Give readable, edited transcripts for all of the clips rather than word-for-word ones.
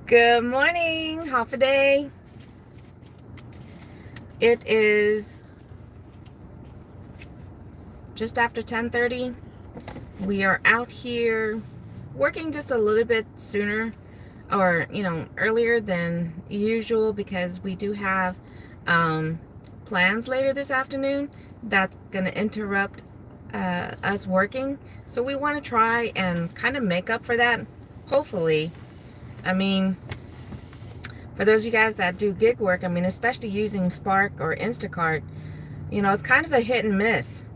Good morning, Hafa Adai. It is just after 10:30. We are out here working just a little bit sooner or, earlier than usual because we do have plans later this afternoon that's going to interrupt us working. So we want to try and kind of make up for that. Hopefully. I mean, for those of you guys that do gig work, especially using Spark or Instacart, it's kind of a hit and miss.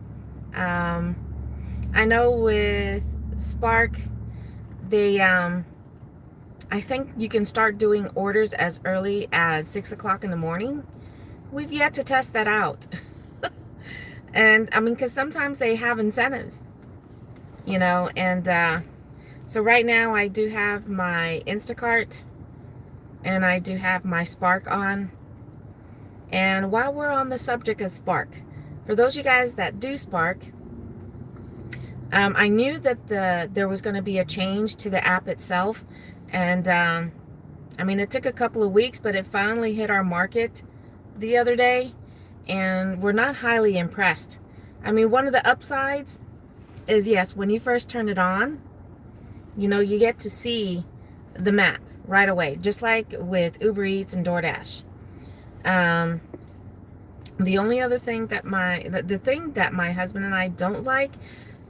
I know with Spark, they, I think you can start doing orders as early as 6 o'clock in the morning. We've yet to test that out. And because sometimes they have incentives, and so right now I do have my Instacart and I do have my Spark on. And while we're on the subject of Spark, for those of you guys that do Spark, I knew that there was going to be a change to the app itself. And it took a couple of weeks, but it finally hit our market the other day. And we're not highly impressed. One of the upsides is, yes, when you first turn it on, you get to see the map right away, just like with Uber Eats and DoorDash. The only other thing that the thing that my husband and I don't like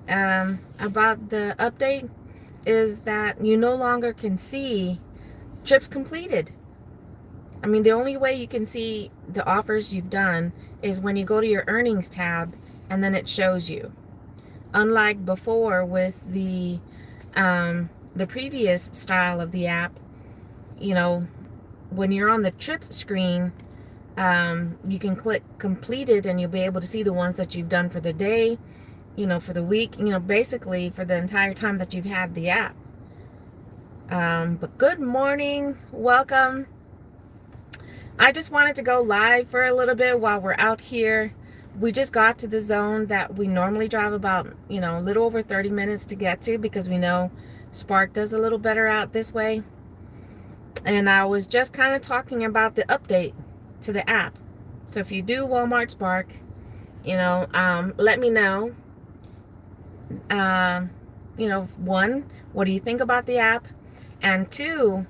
about the update is that you no longer can see trips completed. The only way you can see the offers you've done is when you go to your earnings tab and then it shows you. Unlike before with the previous style of the app, when you're on the trips screen, you can click completed and you'll be able to see the ones that you've done for the day, for the week, basically for the entire time that you've had the app. But good morning, welcome. I just wanted to go live for a little bit while we're out here. We just got to the zone that we normally drive about, a little over 30 minutes to get to because we know Spark does a little better out this way. And I was just kind of talking about the update to the app. So if you do Walmart Spark, let me know. One, what do you think about the app? And two,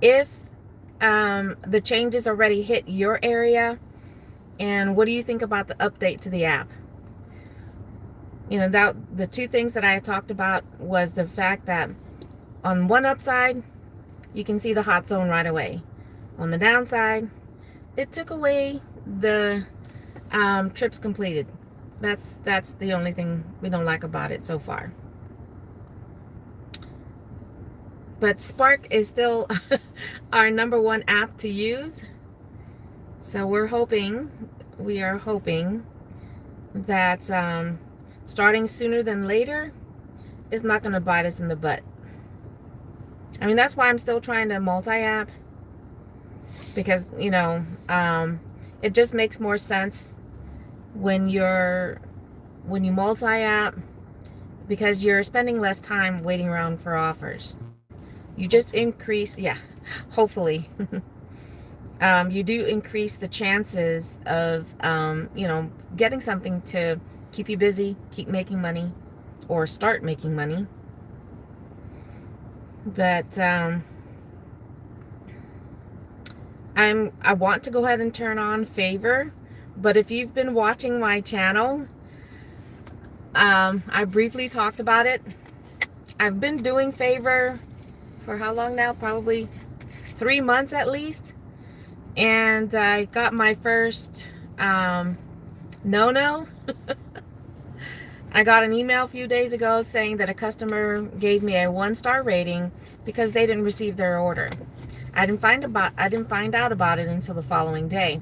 if the changes already hit your area, and what do you think about the update to the app? That the two things that I talked about was the fact that on one upside, you can see the hot zone right away. On the downside, it took away the trips completed. That's the only thing we don't like about it so far. But Spark is still our number one app to use. So we are hoping that starting sooner than later is not going to bite us in the butt. That's why I'm still trying to multi-app, because, it just makes more sense when you multi-app, because you're spending less time waiting around for offers. You just increase, hopefully, you do increase the chances of, getting something to keep you busy, keep making money, or start making money. But I want to go ahead and turn on favor. But if you've been watching my channel, I briefly talked about it. I've been doing favor for how long now? Probably 3 months at least. And I got my first no. I got an email a few days ago saying that a customer gave me a 1-star rating because they didn't receive their order. I didn't find out about it until the following day,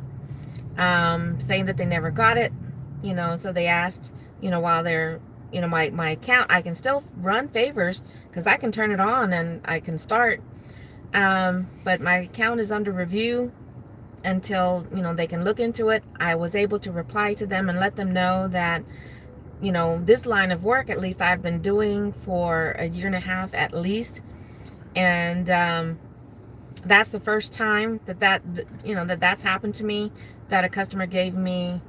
saying that they never got it. So they asked, while they're, my account, I can still run favors because I can turn it on and I can start, but my account is under review until they can look into it. I was able to reply to them and let them know that this line of work, at least I've been doing for a year and a half at least, And that's the first time that's happened to me, that a customer gave me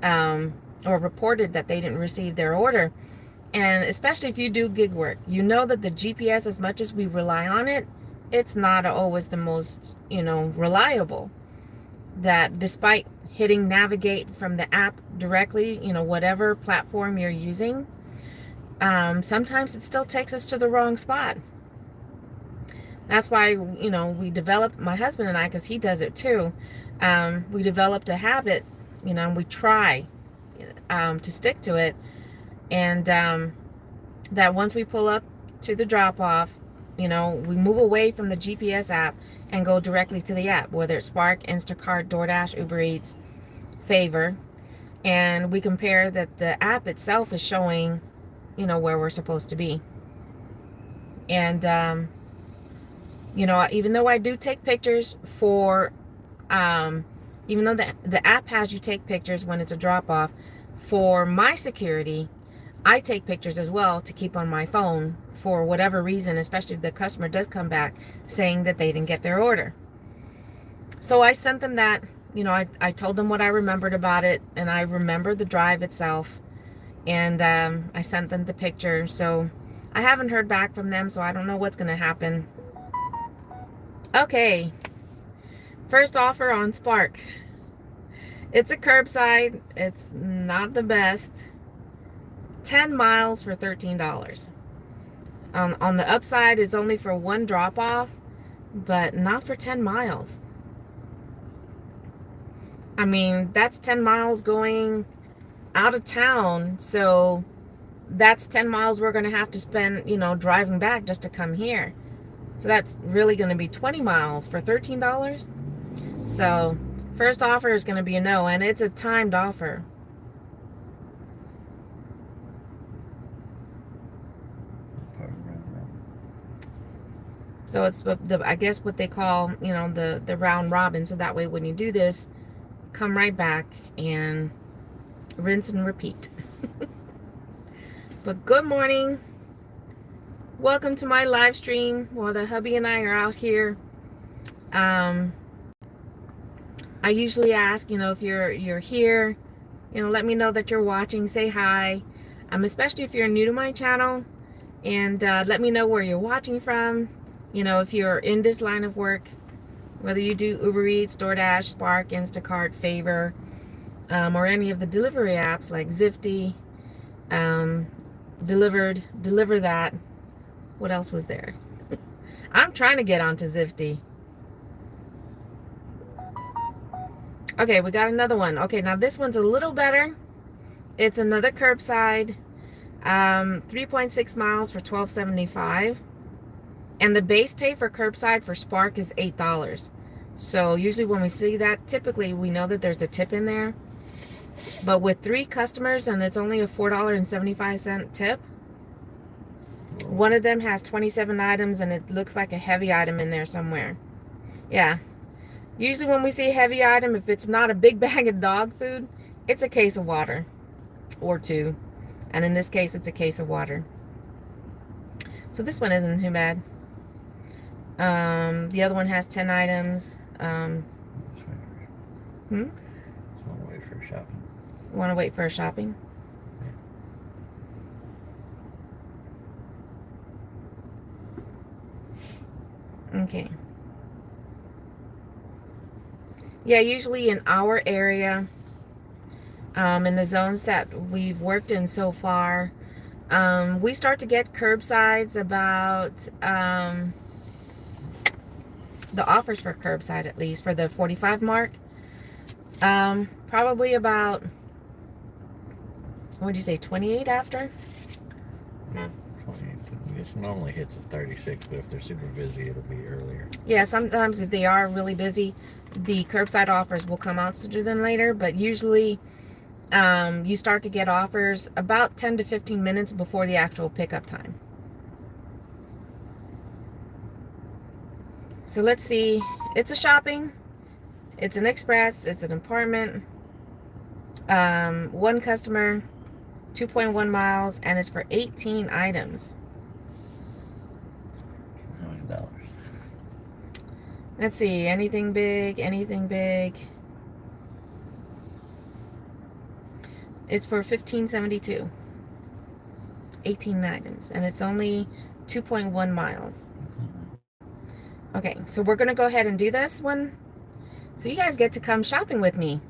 or reported that they didn't receive their order. And especially if you do gig work, you know that the GPS, as much as we rely on it, it's not always the most, reliable. That despite hitting navigate from the app directly, whatever platform you're using, sometimes it still takes us to the wrong spot. That's why, we developed, my husband and I, because he does it too, we developed a habit, and we try to stick to it. And that once we pull up to the drop-off, we move away from the GPS app and go directly to the app, whether it's Spark, Instacart, DoorDash, Uber Eats, Favor, and we compare that the app itself is showing, where we're supposed to be. And, even though I do take pictures for, even though the app has you take pictures when it's a drop-off, for my security, I take pictures as well to keep on my phone for whatever reason, especially if the customer does come back saying that they didn't get their order. So I sent them that, I told them what I remembered about it, and I remembered the drive itself, and I sent them the picture. So I haven't heard back from them, so I don't know what's going to happen. Okay, first offer on Spark. It's a curbside. It's not the best. 10 miles for $13. On the upside, it's only for one drop-off, but not for 10 miles. I mean, that's 10 miles going out of town, so that's 10 miles we're going to have to spend, driving back just to come here. So that's really going to be 20 miles for $13. So first offer is going to be a no, and it's a timed offer. So it's I guess what they call, the round robin. So that way when you do this, come right back and rinse and repeat. But good morning. Welcome to my live stream while the hubby and I are out here. I usually ask, if you're here, let me know that you're watching. Say hi. Especially if you're new to my channel, and let me know where you're watching from. If you're in this line of work, whether you do Uber Eats, DoorDash, Spark, Instacart, Favor, or any of the delivery apps like Zifty, Deliver That. What else was there? I'm trying to get onto Zifty. Okay, we got another one. Okay, now this one's a little better. It's another curbside, 3.6 miles for $12.75. And the base pay for curbside for Spark is $8. So usually when we see that, typically we know that there's a tip in there. But with 3 customers and it's only a $4.75 tip, one of them has 27 items and it looks like a heavy item in there somewhere. Yeah. Usually when we see a heavy item, if it's not a big bag of dog food, it's a case of water or 2. And in this case, it's a case of water. So this one isn't too bad. The other one has 10 items. Just want to wait for shopping. Want to wait for shopping? Yeah. Okay. Yeah, usually in our area, in the zones that we've worked in so far, we start to get curbsides about, the offers for curbside, at least for the 45 mark, probably about, what would you say, 28 after? Yeah, 28. I guess it normally hits at 36, but if they're super busy, it'll be earlier. Yeah, sometimes if they are really busy, the curbside offers will come out sooner than later, but usually you start to get offers about 10 to 15 minutes before the actual pickup time. So let's see. It's a shopping. It's an express. It's an apartment. One customer, 2.1 miles, and it's for 18 items. How many dollars? Let's see, anything big, anything big. It's for $15.72. 18 items, and it's only 2.1 miles. Okay, so we're gonna go ahead and do this one. So you guys get to come shopping with me.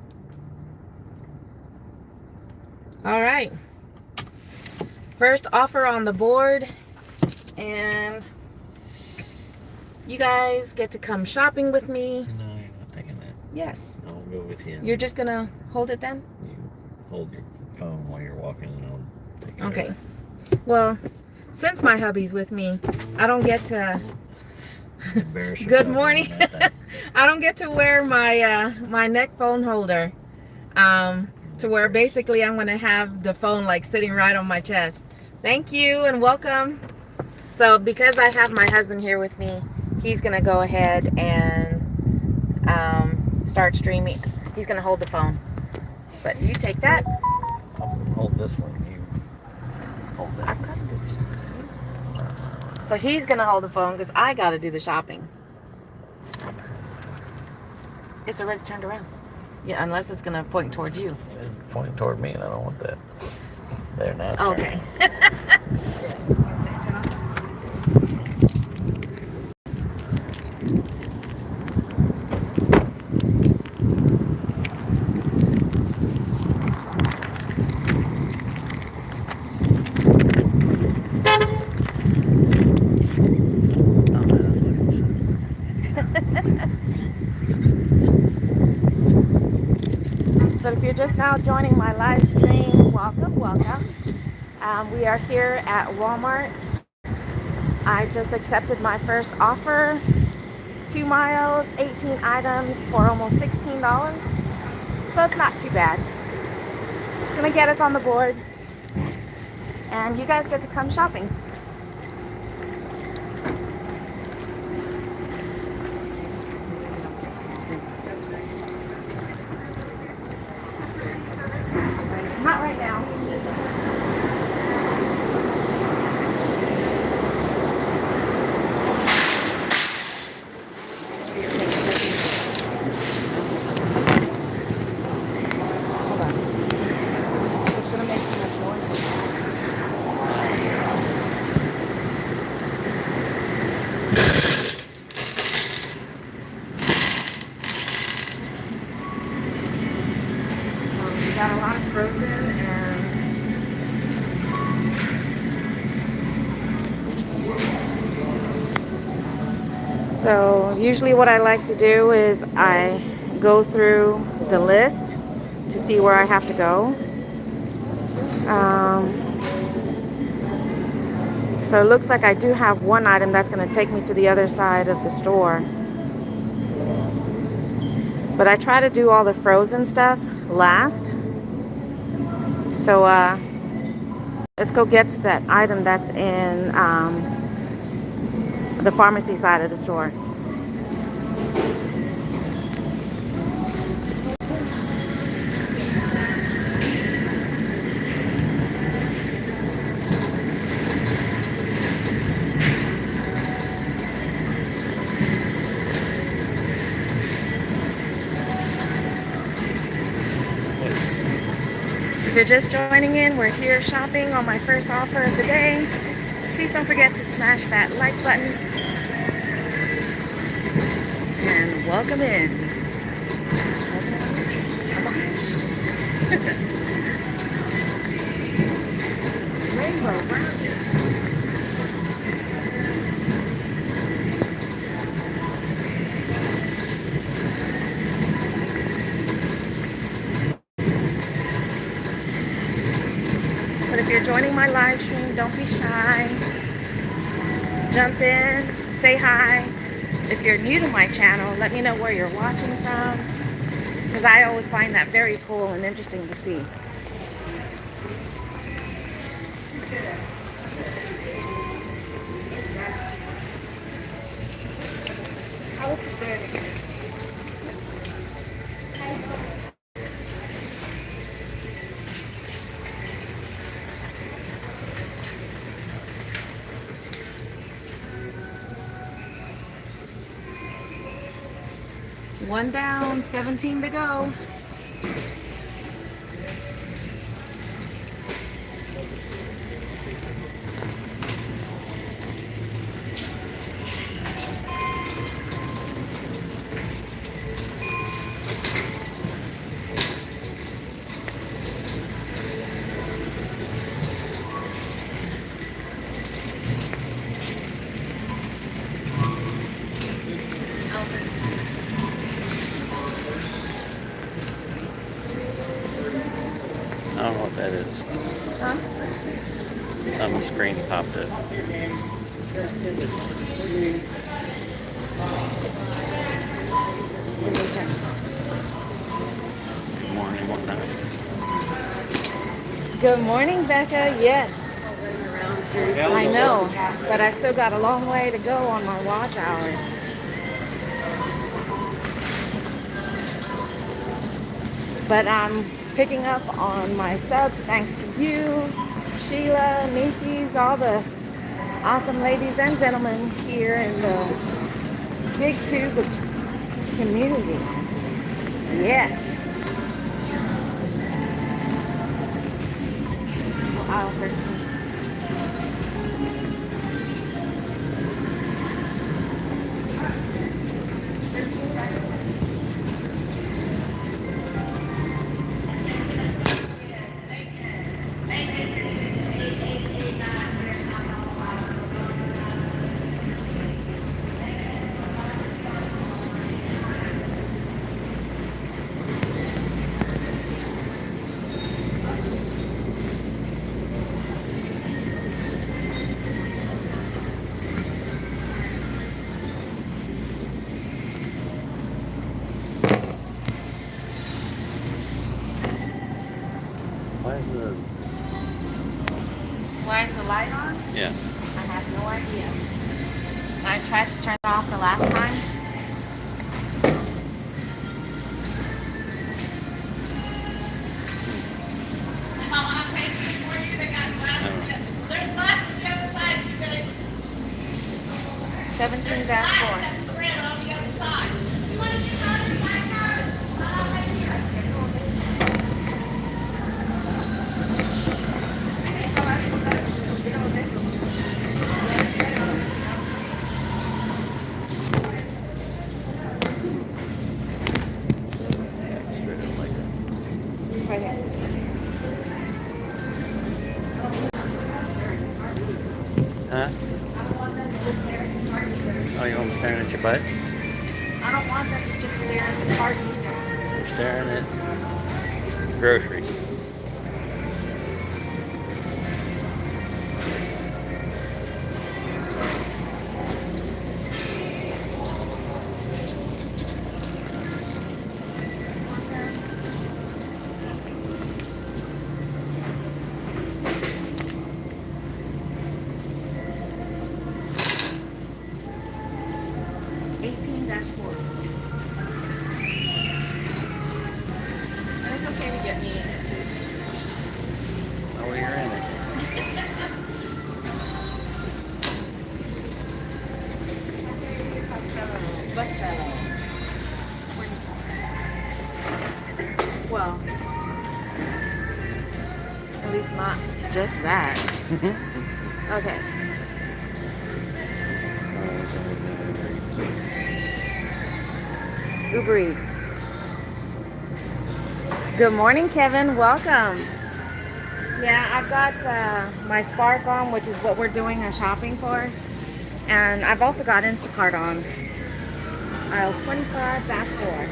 All right. First offer on the board, and you guys get to come shopping with me. No, you're not taking that. Yes. I'll go with you. You're just gonna hold it then? You hold your phone while you're walking, and I'll take care of Okay. it. Well, since my hubby's with me, I don't get to. Embarrass Good yourself morning. doing that thing. I don't get to wear my my neck phone holder. To where basically I'm gonna have the phone like sitting right on my chest. Thank you and welcome. So because I have my husband here with me, he's gonna go ahead and start streaming. He's gonna hold the phone. But you take that. I'm gonna hold this one. You hold that. I've got to do the shopping. So he's gonna hold the phone because I gotta do the shopping. It's already turned around. Yeah, unless it's gonna point towards you. It's pointing toward me, and I don't want that. There, now it's Okay. But if you're just now joining my live stream, welcome. We are here at Walmart. I just accepted my first offer. 2 miles, 18 items for almost $16. So it's not too bad. It's gonna get us on the board. And you guys get to come shopping. Not right now. Hold on. It's gonna make too much noise. We got a lot of frozen and so usually what I like to do is I go through the list to see where I have to go. So it looks like I do have one item that's going to take me to the other side of the store. But I try to do all the frozen stuff last. So let's go get to that item that's in the pharmacy side of the store. If you're just joining in, we're here shopping on my first offer of the day. Please don't forget to smash that like button. And welcome in. Rainbow brownie. But if you're joining my live stream, don't be shy. Jump in, say hi. If you're new to my channel, let me know where you're watching from, because I always find that very cool and interesting to see. One down, 17 to go. I don't know what that is. Huh? Some screen popped up. What is that? Good morning, what nights? Good morning, Becca. Yes. I know, but I still got a long way to go on my watch hours. But I'm picking up on my subs thanks to you, Sheila, Macy's, all the awesome ladies and gentlemen here in the Big Tube community. Yes. Aisle 13. Why is the light on? Yeah. I have no idea. I tried to turn it off the last time. There's lots on the other side. 17-4. Right here. Huh? Oh, you want me staring at your butt? I don't want them to just stare at the cart either. You're staring at groceries. And it's okay to get me in it too. Oh, you're in it. Well, at least not just that. Okay. Uber Eats. Good morning, Kevin. Welcome. Yeah, I've got my Spark on, which is what we're doing our shopping for. And I've also got Instacart on. Aisle 25, back 4.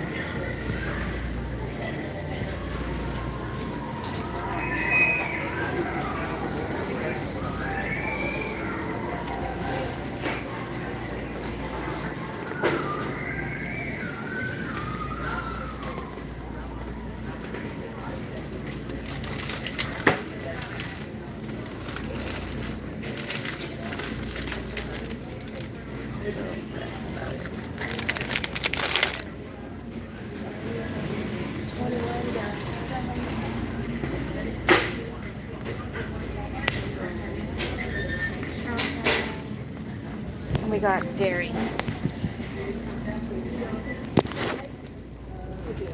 And we got dairy. We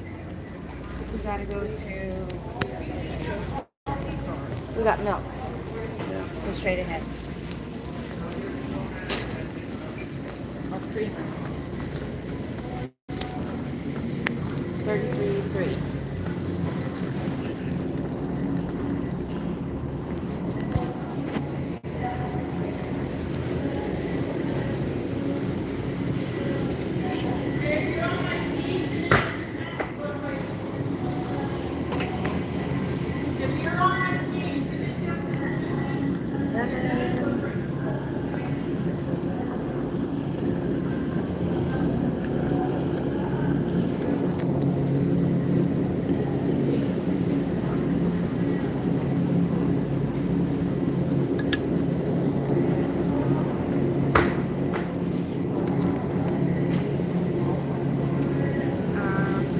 gotta go to. We got milk. So straight ahead. Oh, creamer. 33.3.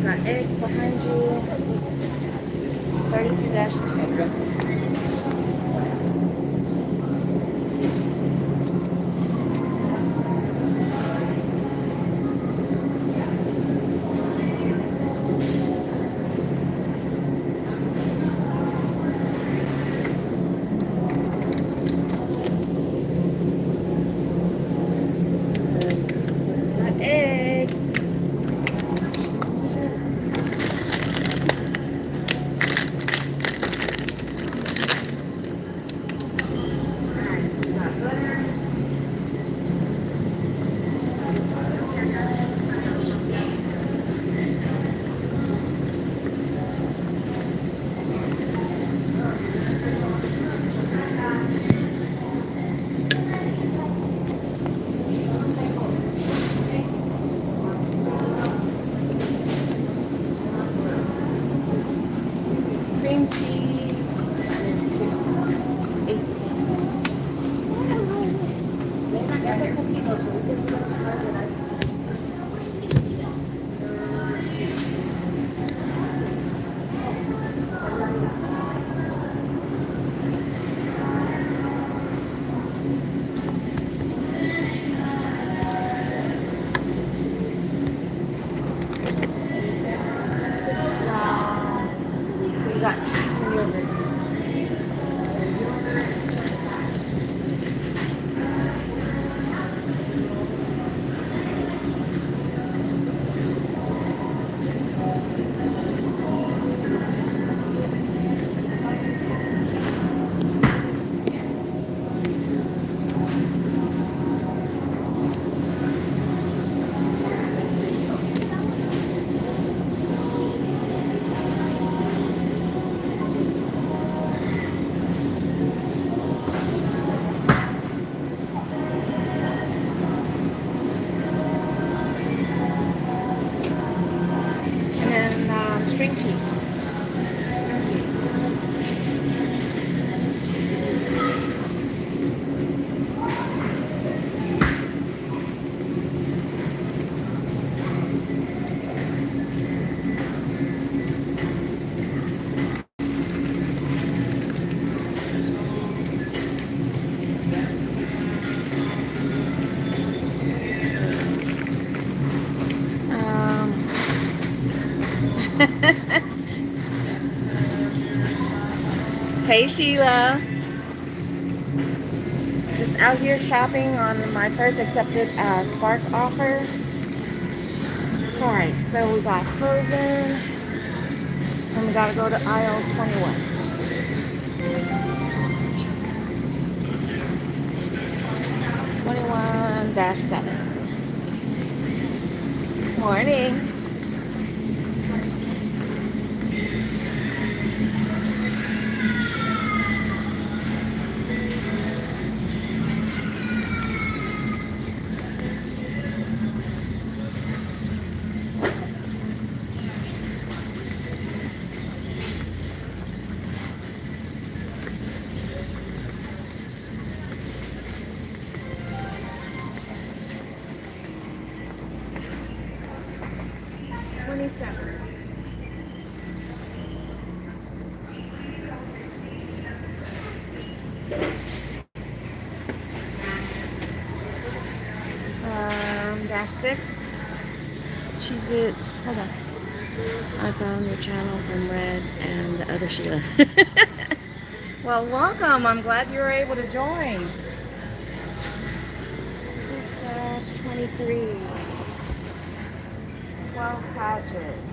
Got eggs behind you. 32-2. Got eggs. Got butter. Cream cheese. 18. We got cheese and yogurt. And then string cheese. Hey Sheila, just out here shopping on my first accepted Spark offer. Alright, so we got frozen and we gotta go to aisle 21. 21-7. Morning. -6. Cheez-Its. Hold on. I found your channel from Red and the other Sheila. Well, welcome. I'm glad you were able to join. 6-23. 12 patches.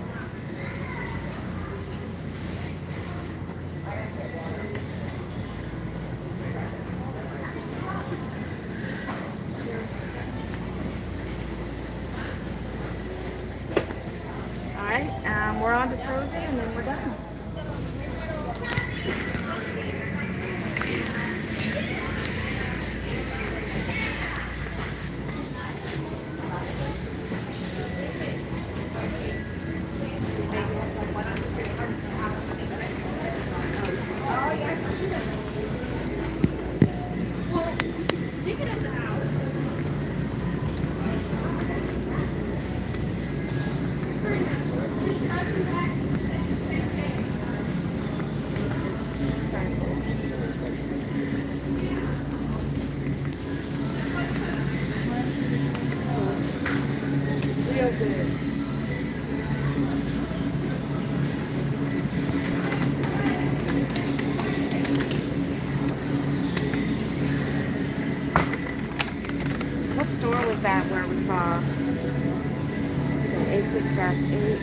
Alright, we're on to Frozen and then we're done. Real good. What store was that where we saw A6-8?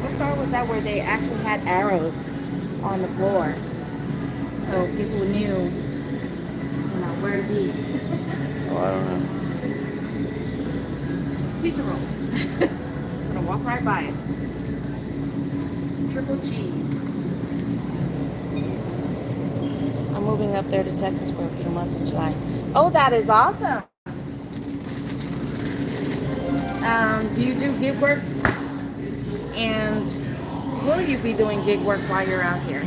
What store was that where they actually had arrows on the floor? So people knew, where to be. Oh, I don't know. Pizza rolls. I'm gonna walk right by it. Triple cheese. I'm moving up there to Texas for a few months in July. Oh, that is awesome. Do you do gig work? And will you be doing gig work while you're out here?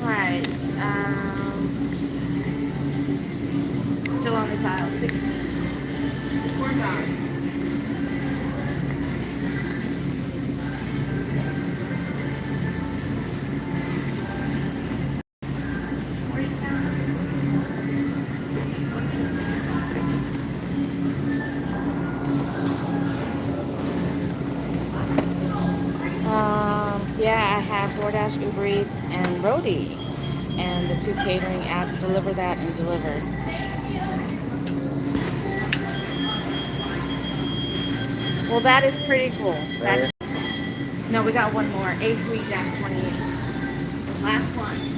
Right. Still on this aisle, 16. $4. Yeah, I have DoorDash, Uber Eats, and Roadie. And the 2 catering apps deliver that and deliver. Well, that is pretty cool. That is, no, we got one more. A3-28. Last one.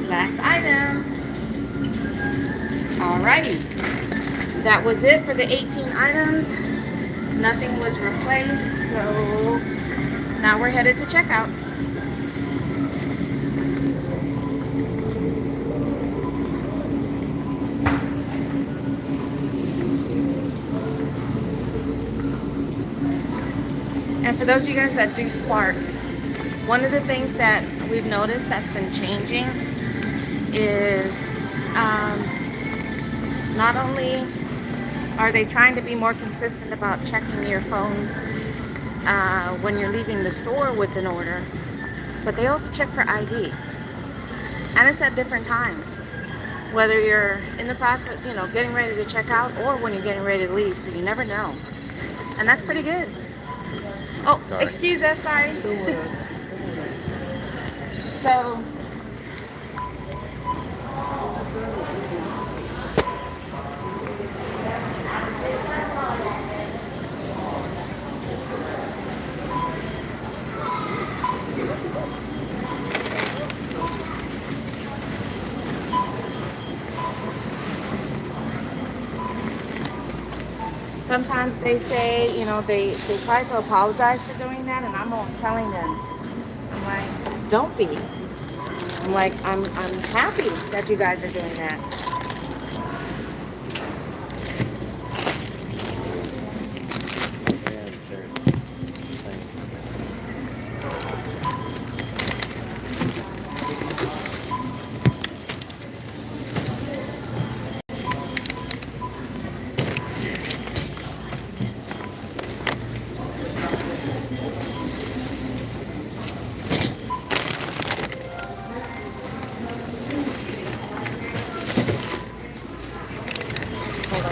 Last item. Alrighty. That was it for the 18 items. Nothing was replaced, so now we're headed to checkout. And for those of you guys that do Spark, one of the things that we've noticed that's been changing is not only are they trying to be more consistent about checking your phone when you're leaving the store with an order, but they also check for ID. And it's at different times. Whether you're in the process, getting ready to check out or when you're getting ready to leave, so you never know. And that's pretty good. Oh, sorry. Excuse us, sorry. So, Sometimes they say, they try to apologize for doing that, and I'm always telling them, I'm like, don't be. I'm like, I'm happy that you guys are doing that. Yeah, certain things. Hold on.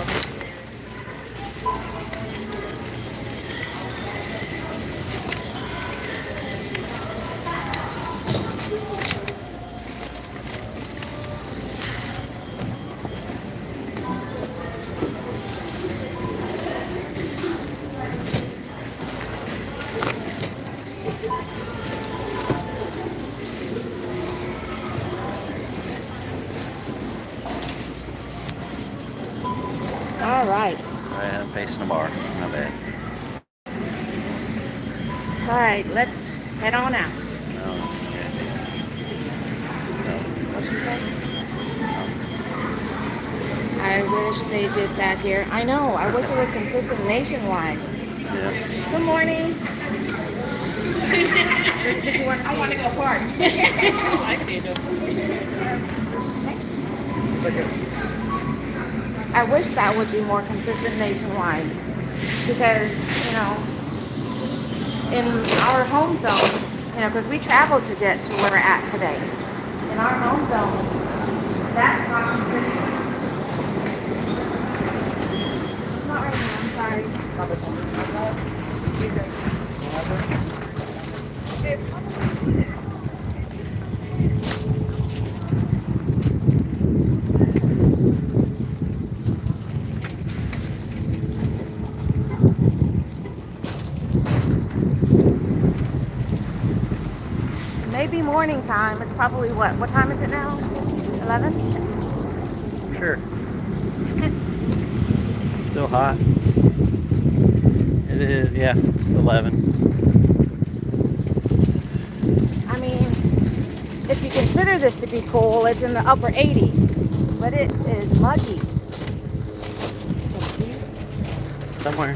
All right. I'm facing the bar. My bad. All right, let's head on out. Oh, What'd she say? I wish they did that here. I know. I wish it was consistent nationwide. yeah. Good morning. I want to go park. I wish that would be more consistent nationwide because, in our home zone, because we traveled to get to where we're at today. In our home zone, that's not consistent. Not right now, I'm sorry. Maybe morning time. It's probably what time is it now? 11? Sure. Still hot. It is, yeah, it's 11. I mean, if you consider this to be cool, it's in the upper 80s, but it is muggy. Somewhere.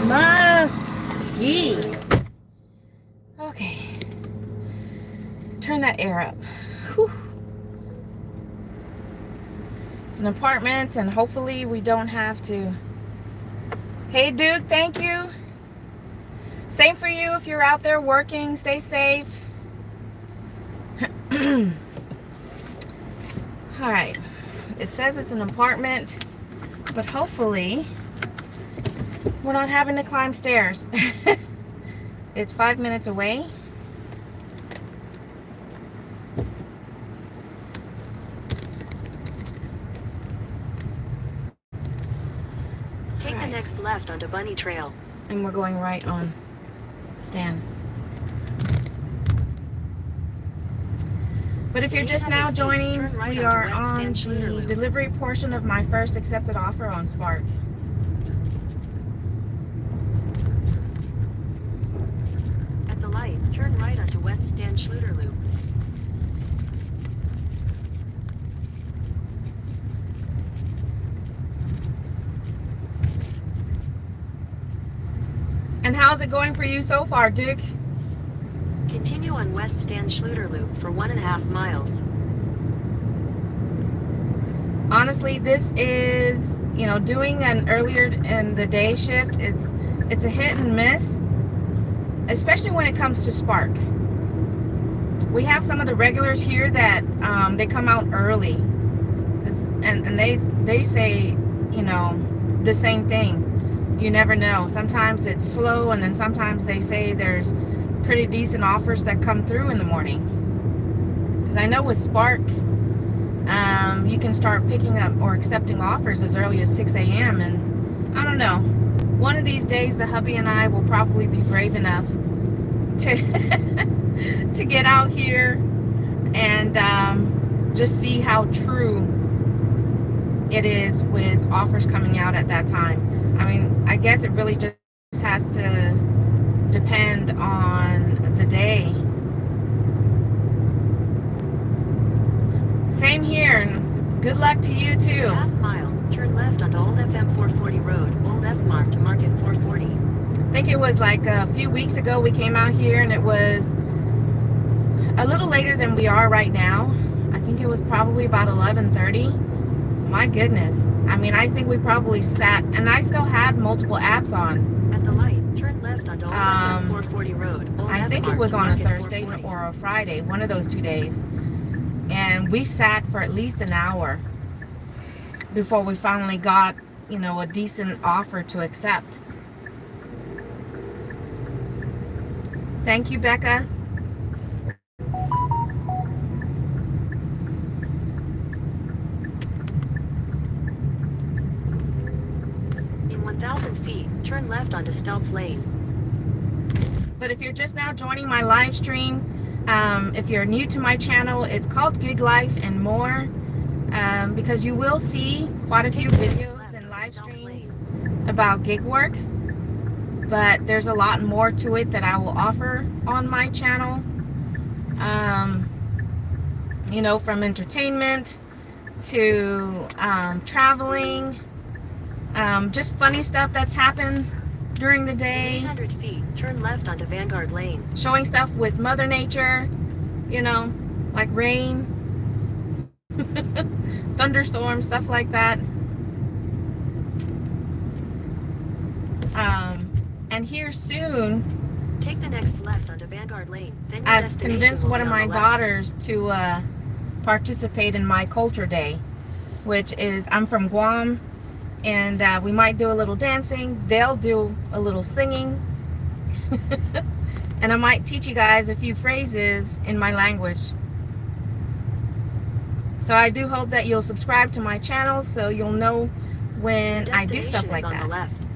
Muggy. Okay. Turn that air up. Whew. It's an apartment, and hopefully we don't have to. Hey, Duke, thank you. Same for you if you're out there working. Stay safe. All right. It says it's an apartment, but hopefully we're not having to climb stairs. It's 5 minutes away. Take the next left onto Bunny Trail. And we're going right on Stan. But if you're just now joining, we are on the delivery portion of my first accepted offer on Spark. At the light, turn right onto West Stan Schluter Loop. And how's it going for you so far, Dick? Continue on West Stan Schluter Loop for 1.5 miles. Honestly, this is, doing an earlier in the day shift, it's a hit and miss, especially when it comes to Spark. We have some of the regulars here that they come out early, and they say, the same thing. You never know. Sometimes it's slow, and then sometimes they say there's pretty decent offers that come through in the morning. Because I know with Spark, you can start picking up or accepting offers as early as 6 a.m. And I don't know. One of these days, the hubby and I will probably be brave enough to to get out here and just see how true it is with offers coming out at that time. I mean, I guess it really just has to depend on the day. Same here, and good luck to you too. Half mile, turn left onto Old FM 440 Road, Old F Mark to Market 440. I think it was like a few weeks ago we came out here, and it was a little later than we are right now. I think it was probably about 11:30. My goodness. I mean, I think we probably sat, and I still had multiple apps on. At the light, turn left onto Old FM 440 Road, Old I F think it Mark was to on a Market Thursday 440. or a Friday, one of those 2 days. And we sat for at least an hour before we finally got, a decent offer to accept. Thank you, Becca. In 1,000 feet, turn left onto Stealth Lane. But if you're just now joining my live stream, if you're new to my channel, it's called Gig Life and More, because you will see quite a few videos and live streams about gig work, but there's a lot more to it that I will offer on my channel, from entertainment to traveling, just funny stuff that's happened during the day. 800 feet, turn left onto Vanguard Lane. Showing stuff with Mother Nature, like rain, thunderstorms, stuff like that. And here soon, Take the next left onto Vanguard Lane. Then your I've destination convinced will one be of on my the left. daughters to participate in my culture day, which is, I'm from Guam, and we might do a little dancing. They'll do a little singing. And I might teach you guys a few phrases in my language. So I do hope that you'll subscribe to my channel so you'll know when I do stuff like on that. the left.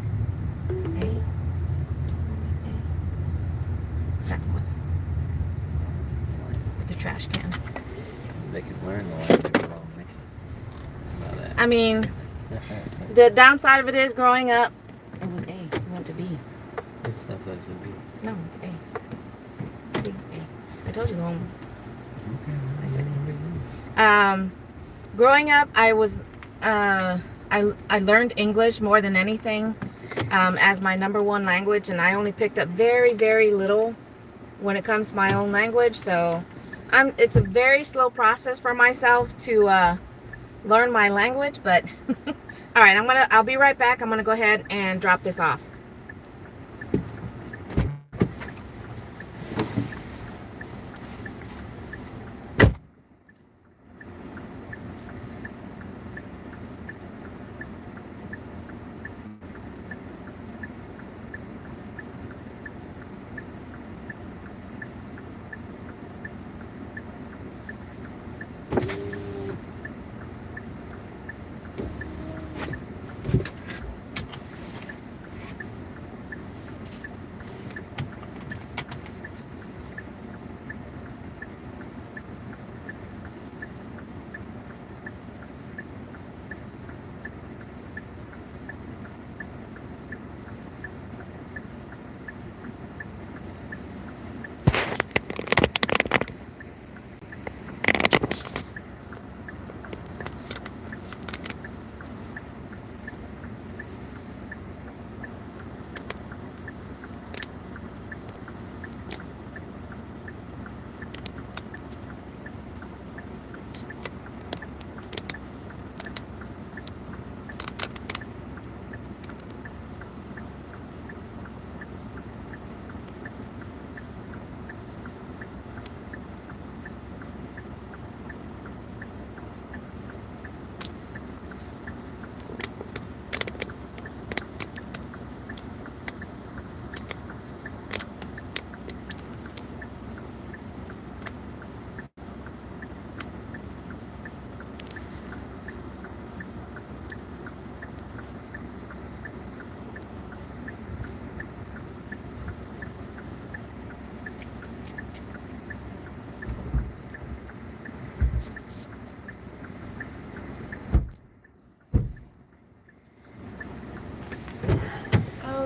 That one. With the trash can. They could learn the language along me. Know that. I mean, the downside of it is growing up, it was A. It went to B. This stuff that's a B. No, it's A. See, A. I told you the home. Okay. I said growing up, I was I learned English more than anything as my number one language, and I only picked up very, very little when it comes to my own language. So it's a very slow process for myself to learn my language. But all right, I'll be right back. I'm gonna go ahead and drop this off.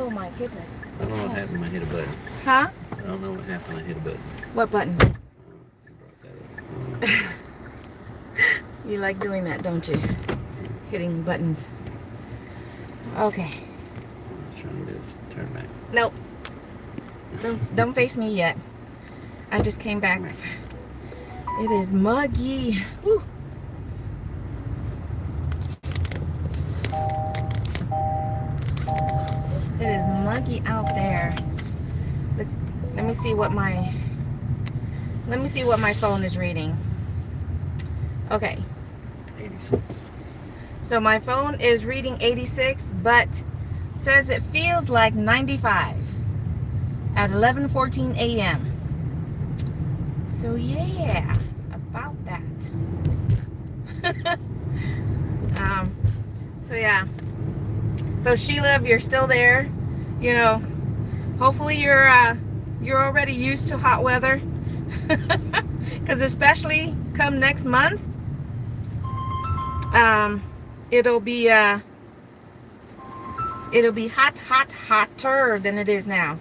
Oh my goodness. I don't know what happened. I hit a button. Huh? I don't know what happened. I hit a button. What button? You brought that up. You like doing that, don't you? Hitting buttons. Okay. What I was trying to do is turn back. Nope. Don't face me yet. I just came back. It is muggy. Whew. It is muggy out there. Look, let me see what my phone is reading. Okay. 86. So my phone is reading 86, but says it feels like 95 at 11:14 a.m. So yeah, about that. So yeah. So Sheila, if you're still there, you know, hopefully you're already used to hot weather, because especially come next month, it'll be hotter than it is now.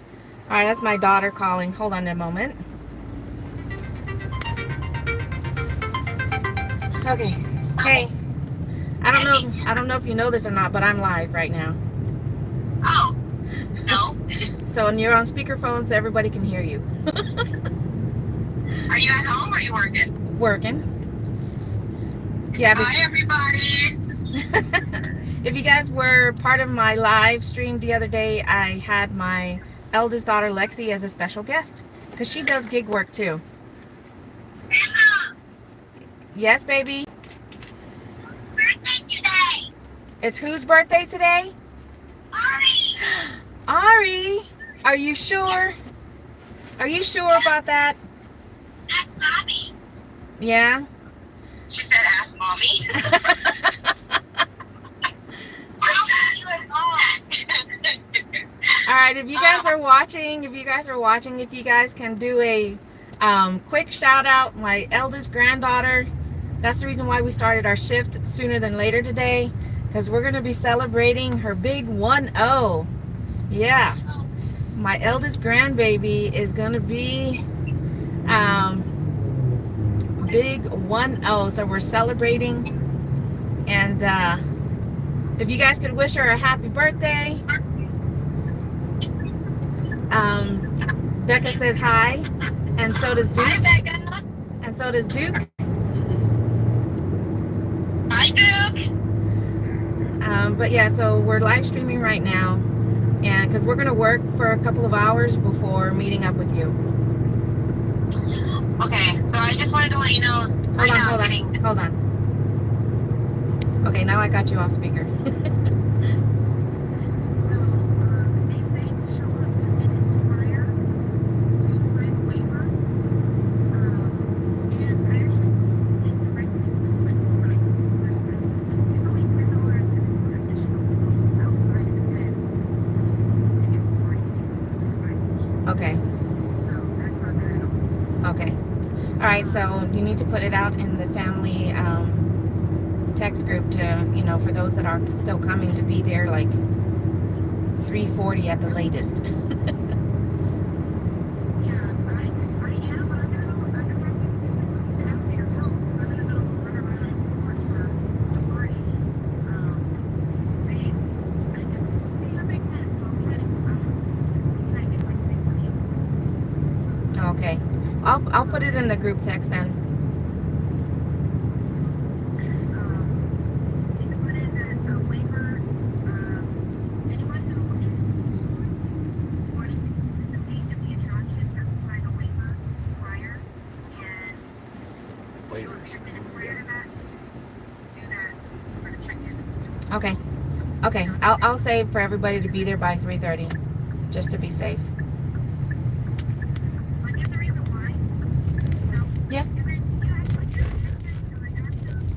All right, that's my daughter calling. Hold on a moment. Okay. Hey, I don't know if you know this or not, but I'm live right now. Oh, no. So, and you're on speakerphone, so everybody can hear you. Are you at home or are you working? Working. Yeah. Hi, everybody. If you guys were part of my live stream the other day, I had my eldest daughter Lexi as a special guest, because she does gig work too. Yes, baby. Birthday today. It's whose birthday today? Ari. Ari. Are you sure? Are you sure about that? Ask Mommy. Yeah. She said, ask Mommy. All right, if you guys are watching, if you guys can do a quick shout out, my eldest granddaughter, that's the reason why we started our shift sooner than later today, because we're going to be celebrating her big 1-0. Yeah, my eldest grandbaby is going to be big 1-0, so we're celebrating. And if you guys could wish her a happy birthday. Becca says hi, and so does Duke. Hi, Becca. And so does Duke. Hi, Duke. But yeah, so we're live streaming right now, and because we're gonna work for a couple of hours before meeting up with you. Okay, so I just wanted to let you know. Hold on. Okay, now I got you off speaker. Okay. All right, so you need to put it out in the family text group to, for those that are still coming, to be there like 3:40 at the latest. Okay. I'll put it in the group text then. Okay. I'll say for everybody to be there by 3:30, just to be safe. Yeah.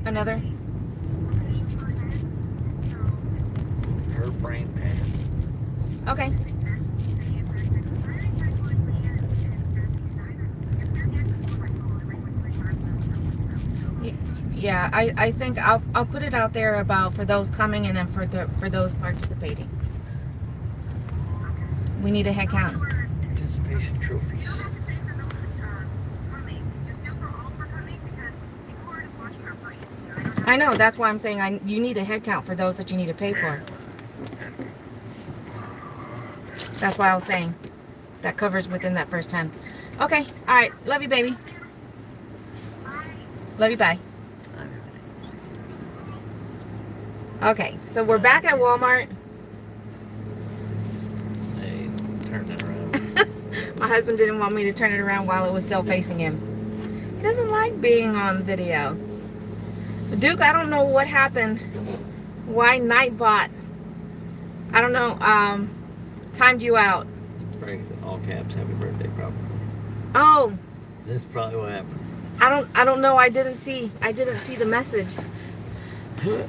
Another. Her brain pan. Okay. Yeah, I think I'll put it out there about for those coming, and then for those participating. We need a head count. Participation trophies. I know, that's why I'm saying you need a head count for those that you need to pay for. That's why I was saying that covers within that first 10. Okay, all right. Love you, baby. Love you, bye. Okay, so we're back at Walmart. Hey, turn that around. My husband didn't want me to turn it around while it was still facing him. He doesn't like being on video. Duke, I don't know what happened. Why Nightbot, I don't know, timed you out. Probably all caps, happy birthday, probably. Oh, That's probably what happened. I don't know. I didn't see the message. Oh,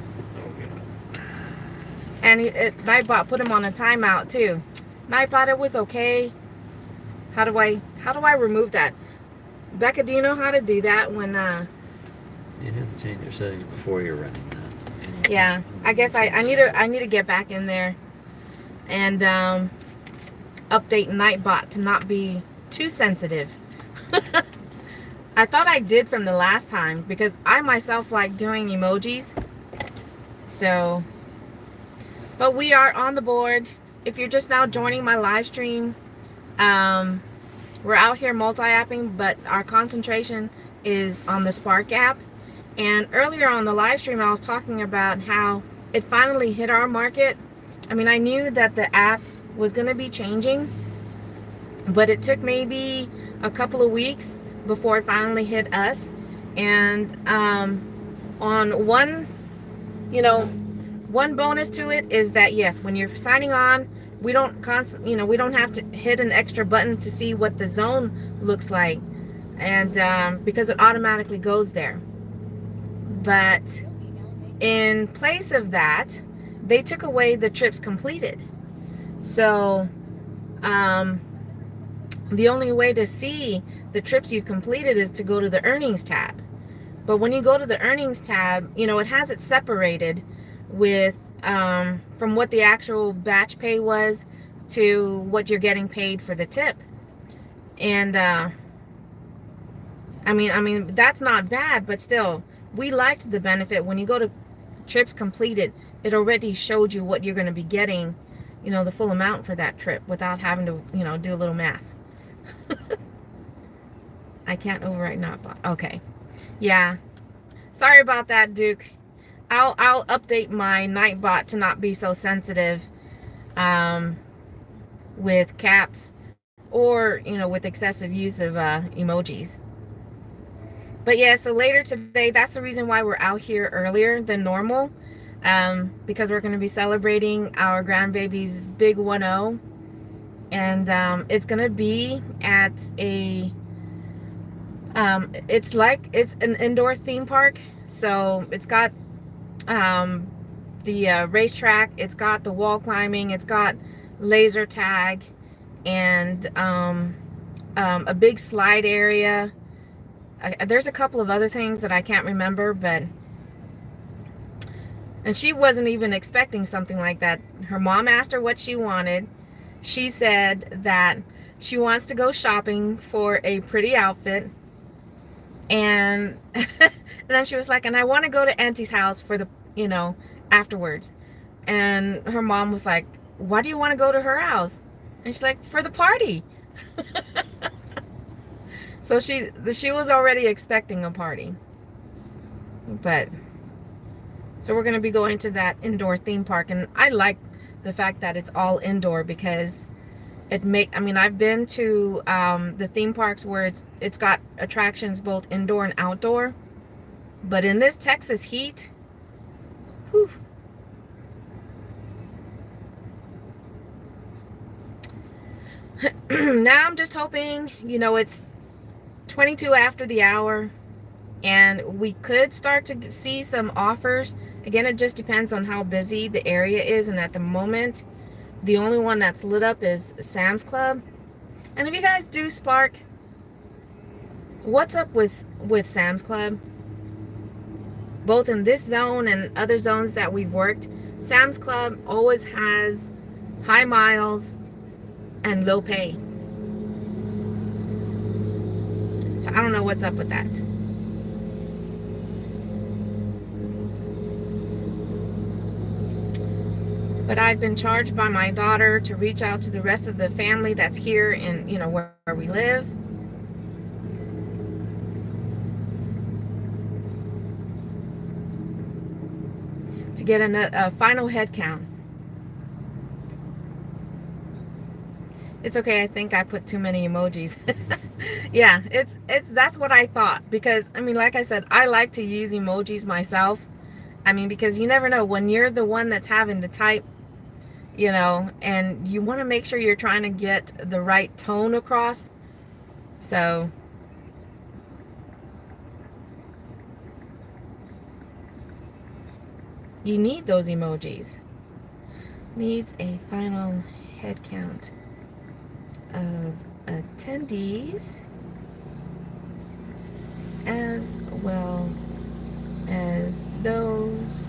And Nightbot put him on a timeout too. Nightbot, it was okay. How do I remove that? Becca, do you know how to do that when you have to change your settings before you're running that. yeah, I guess I need to get back in there and update Nightbot to not be too sensitive. I thought I did from the last time because I myself like doing emojis. So, but we are on the board. If you're just now joining my live stream, we're out here multi-apping, but our concentration is on the Spark app. And earlier on the live stream, I was talking about how it finally hit our market. I mean, I knew that the app was going to be changing, but it took maybe a couple of weeks before it finally hit us. And on one bonus to it is that, yes, when you're signing on, we don't have to hit an extra button to see what the zone looks like, and because it automatically goes there. But in place of that, they took away the trips completed. So the only way to see the trips you've completed is to go to the earnings tab. But when you go to the earnings tab, it has it separated with from what the actual batch pay was to what you're getting paid for the tip. And I mean that's not bad, but still, we liked the benefit. When you go to trips completed, it already showed you what you're going to be getting, the full amount for that trip without having to, do a little math. I can't overwrite Nightbot. Okay. Yeah. Sorry about that, Duke. I'll update my Nightbot to not be so sensitive with caps or, with excessive use of emojis. But yeah, so later today, that's the reason why we're out here earlier than normal, because we're going to be celebrating our grandbaby's big 1-0, and it's going to be at a, it's an indoor theme park. So it's got the racetrack, it's got the wall climbing, it's got laser tag, and a big slide area. There's a couple of other things that I can't remember, and she wasn't even expecting something like that. Her mom asked her what she wanted. She said that she wants to go shopping for a pretty outfit, and and then she was like, and I want to go to Auntie's house for the, afterwards. And her mom was like, why do you want to go to her house? And she's like, for the party. So she was already expecting a party. But so we're going to be going to that indoor theme park, and I like the fact that it's all indoor because I've been to the theme parks where it's got attractions both indoor and outdoor, but in this Texas heat, whew. Now I'm just hoping, it's 22 after the hour, and we could start to see some offers. Again, it just depends on how busy the area is, and at the moment, the only one that's lit up is Sam's Club. And if you guys do Spark, what's up with Sam's Club? Both in this zone and other zones that we've worked, Sam's Club always has high miles, and low pay. So I don't know what's up with that. But I've been charged by my daughter to reach out to the rest of the family that's here in, where we live. To get a final head count. It's okay, I think I put too many emojis. Yeah, that's what I thought. Because, I mean, like I said, I like to use emojis myself. I mean, because you never know when you're the one that's having to type, and you want to make sure you're trying to get the right tone across. So, you need those emojis. Needs a final head count of attendees as well as those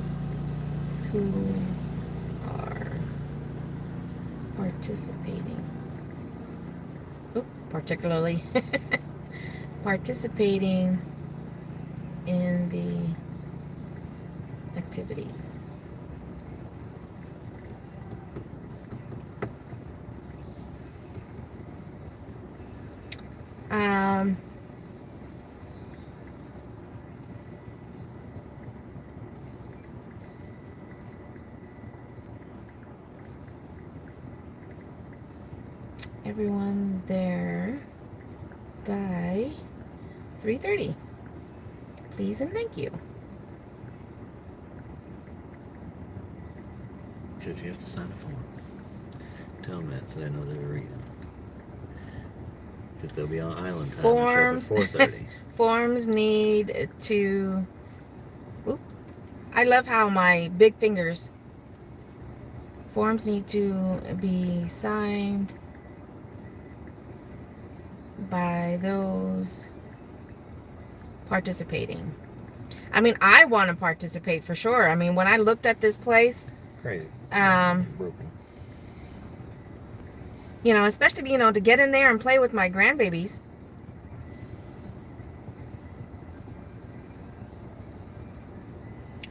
who are participating. Particularly participating in the activities. Everyone there by 3:30. Please and thank you. Because you have to sign a form. Tell them that so they know there's a reason. Because they'll be on island time. Forms. To show up at 4:30. Forms need to. I love how my big fingers. Forms need to be signed by those participating. I mean, I want to participate for sure. I mean, when I looked at this place, Crazy. Broken. Especially, to get in there and play with my grandbabies.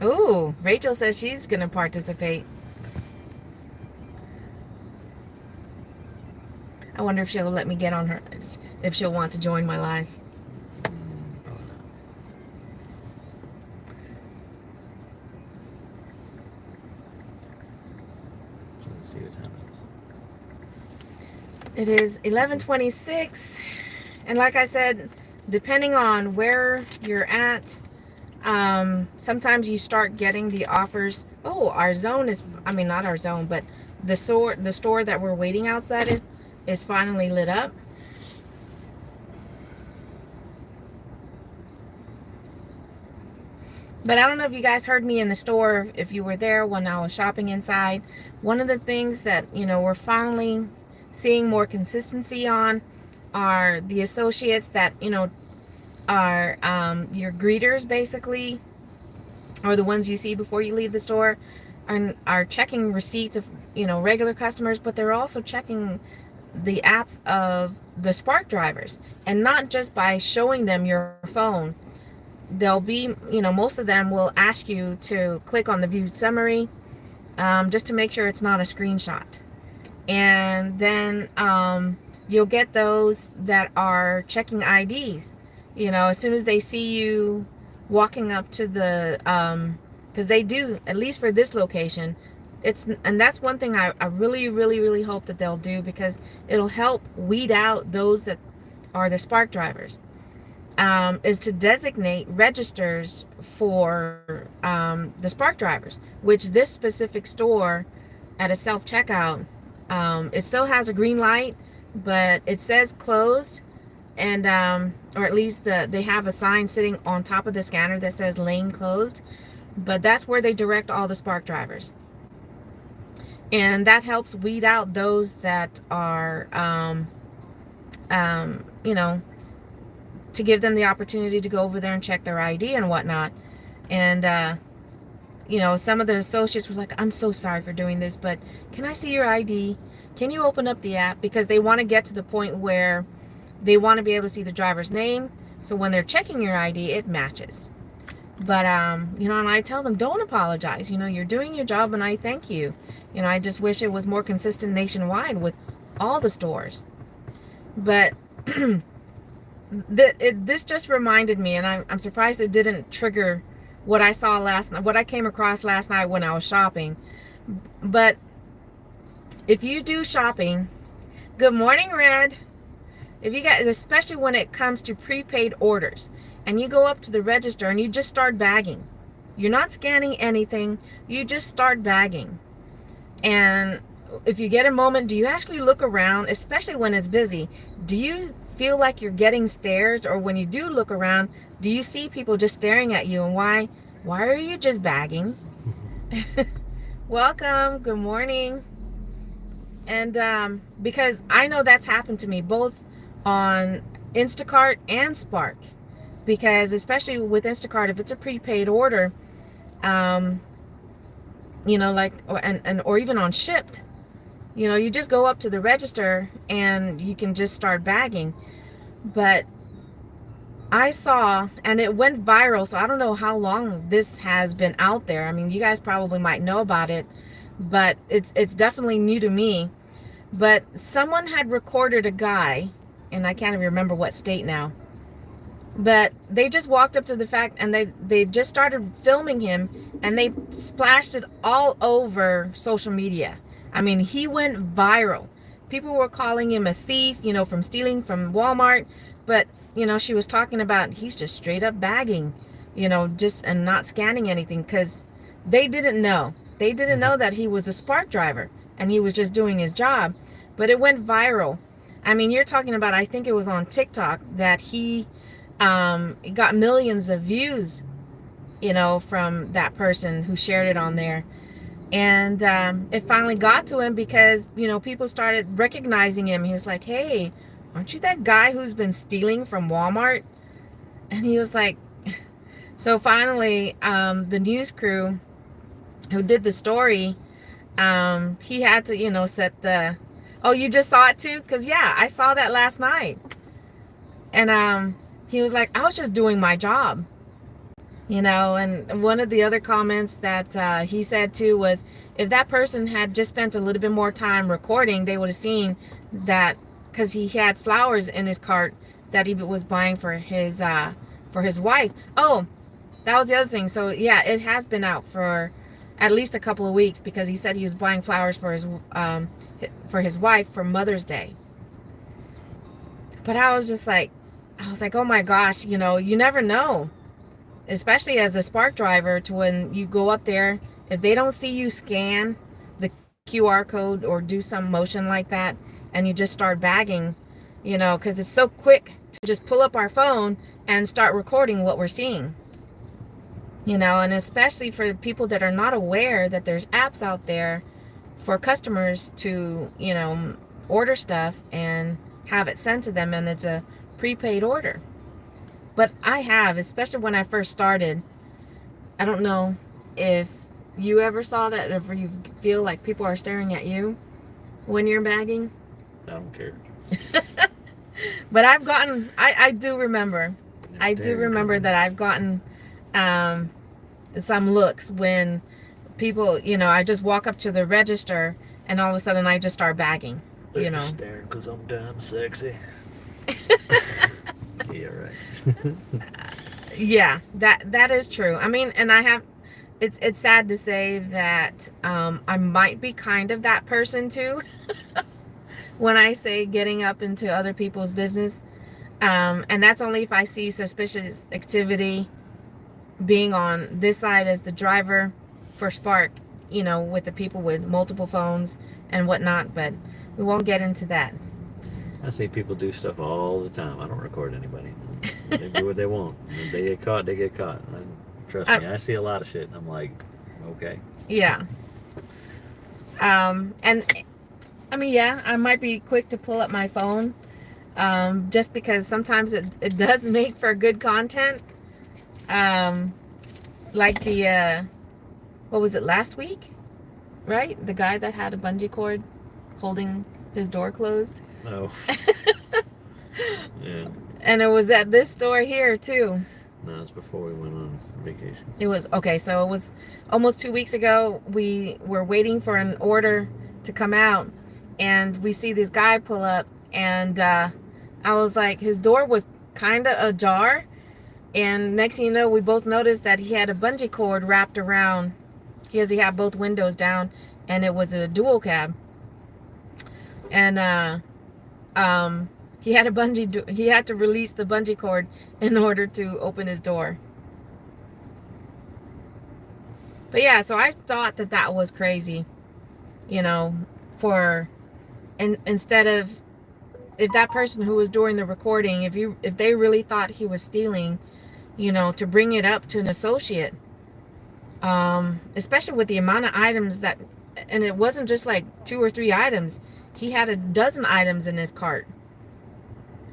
Ooh, Rachel says she's going to participate. I wonder if she'll let me get on her, if she'll want to join my live. Probably not. So let's see what time it is. It is 11:26, and like I said, depending on where you're at, sometimes you start getting the offers. Oh, our zone is, not our zone, but the store that we're waiting outside is finally lit up. But I don't know if you guys heard me in the store, if you were there when I was shopping inside. One of the things that, we're finally seeing more consistency on are the associates that, are your greeters, basically, or the ones you see before you leave the store, are checking receipts of, regular customers, but they're also checking the apps of the Spark drivers, and not just by showing them your phone. They'll be, most of them will ask you to click on the viewed summary, just to make sure it's not a screenshot. And then you'll get those that are checking IDs. As soon as they see you walking up to the, because they do, at least for this location, and that's one thing I really, really, really hope that they'll do, because it'll help weed out those that are the Spark drivers, is to designate registers for the Spark drivers, which this specific store at a self-checkout, it still has a green light, but it says closed, and or at least they have a sign sitting on top of the scanner that says lane closed, but that's where they direct all the Spark drivers. And that helps weed out those that are, to give them the opportunity to go over there and check their ID and whatnot. And some of the associates were like, I'm so sorry for doing this, but can I see your ID? Can you open up the app? Because they want to get to the point where they want to be able to see the driver's name. So when they're checking your ID, it matches. But, and I tell them, don't apologize. You're doing your job, and I thank you. I just wish it was more consistent nationwide with all the stores. But this just reminded me, and I'm surprised it didn't trigger what I saw last night, what I came across last night when I was shopping. But if you do shopping, good morning, Red. If you guys, especially when it comes to prepaid orders, and you go up to the register and you just start bagging, you're not scanning anything, you just start bagging. And if you get a moment, do you actually look around, especially when it's busy? Do you feel like you're getting stares? Or when you do look around, do you see people just staring at you? And why are you just bagging? Welcome, good morning. And because I know that's happened to me both on Instacart and Spark. Because especially with Instacart, if it's a prepaid order, or even on Shipt, you just go up to the register and you can just start bagging. But I saw, and it went viral, so I don't know how long this has been out there. I mean, you guys probably might know about it, but it's definitely new to me. But someone had recorded a guy, and I can't even remember what state now, but they just walked up to the fact, and they just started filming him, and they splashed it all over social media. I mean, he went viral. People were calling him a thief, from stealing from Walmart. But, she was talking about he's just straight up bagging, and not scanning anything, because they didn't know. They didn't know that he was a Spark driver and he was just doing his job. But it went viral. I mean, you're talking about, I think it was on TikTok that he got millions of views, from that person who shared it on there. And it finally got to him because, people started recognizing him. He was like, hey, aren't you that guy who's been stealing from Walmart? And he was like, so finally, the news crew who did the story, he had to, set the, oh, you just saw it too? Because, yeah, I saw that last night. And he was like, I was just doing my job. And one of the other comments that he said too was, if that person had just spent a little bit more time recording, they would have seen that, because he had flowers in his cart that he was buying for his wife. Oh, that was the other thing. So yeah, it has been out for at least a couple of weeks, because he said he was buying flowers for his wife for Mother's Day. But I was like, oh my gosh, you never know. Especially as a Spark driver, to when you go up there, if they don't see you scan the QR code or do some motion like that, and you just start bagging, because it's so quick to just pull up our phone and start recording what we're seeing. And especially for people that are not aware that there's apps out there for customers to, order stuff and have it sent to them, and it's a prepaid order. But I have, especially when I first started, I don't know if you ever saw that, if you feel like people are staring at you when you're bagging. I don't care. But I've gotten, I do remember that I've gotten some looks when people, I just walk up to the register and all of a sudden I just start bagging, They're just staring because I'm damn sexy. Yeah, right. Yeah, that is true. I mean, and I have, it's sad to say that I might be kind of that person too. When I say getting up into other people's business, and that's only if I see suspicious activity being on this side as the driver for Spark, with the people with multiple phones and whatnot, but we won't get into that. I see people do stuff all the time. I don't record anybody. They do what they want. If they get caught, they get caught. Trust me, I see a lot of shit, and I'm like, okay. Yeah. And I mean, yeah, I might be quick to pull up my phone, just because sometimes it does make for good content. Like the what was it, last week? Right? The guy that had a bungee cord holding his door closed. No. Yeah. And it was at this store here too. No, it's before we went on vacation. It was, okay, so it was almost 2 weeks ago. We were waiting for an order to come out, and we see this guy pull up, and I was like, his door was kind of ajar, and next thing you know, we both noticed that he had a bungee cord wrapped around. He had both windows down, and it was a dual cab. And he had to release the bungee cord in order to open his door. But yeah, so I thought that was crazy, you know, instead of, if that person who was doing the recording, if they really thought he was stealing, you know, to bring it up to an associate, especially with the amount of items and it wasn't just like 2 or 3 items. He had a dozen items in his cart.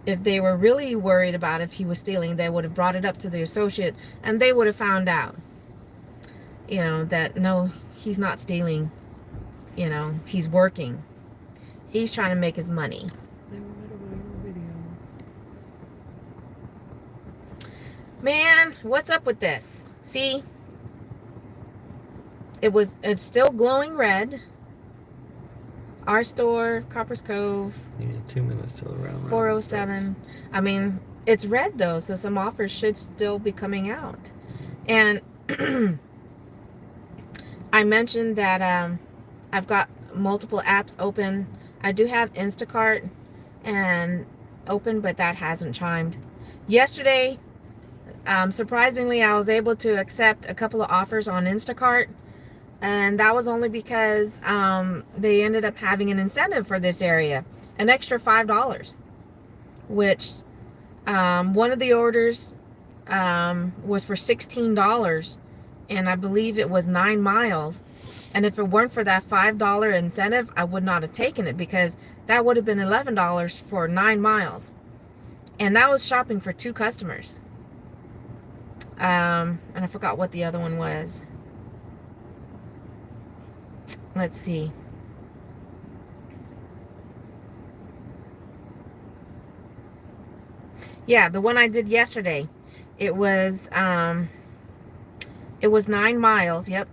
If they were really worried about if he was stealing, they would have brought it up to the associate, and they would have found out, you know, that no, he's not stealing, you know, he's working. He's trying to make his money. They wanted a viral video. Man, what's up with this? See? It's still glowing red. Our store, Copper's Cove. You need 2 minutes till the round. 407. I mean, it's red though, so some offers should still be coming out. And I mentioned that I've got multiple apps open. I do have Instacart and open, but that hasn't chimed. Yesterday, surprisingly, I was able to accept a couple of offers on Instacart. And that was only because they ended up having an incentive for this area, an extra $5, which one of the orders was for $16, and I believe it was 9 miles. And if it weren't for that $5 incentive, I would not have taken it, because that would have been $11 for 9 miles. And that was shopping for 2 customers. And I forgot what the other one was. Let's see. Yeah, the one I did yesterday, it was 9 miles. Yep,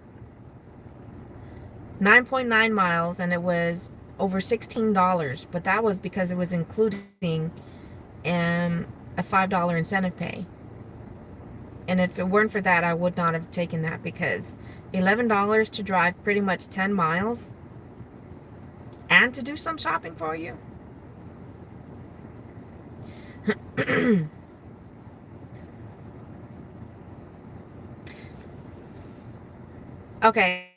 9.9 miles, and it was over $16. But that was because it was including a $5 incentive pay. And if it weren't for that, I would not have taken that, because $11 to drive pretty much 10 miles and to do some shopping for you. Okay.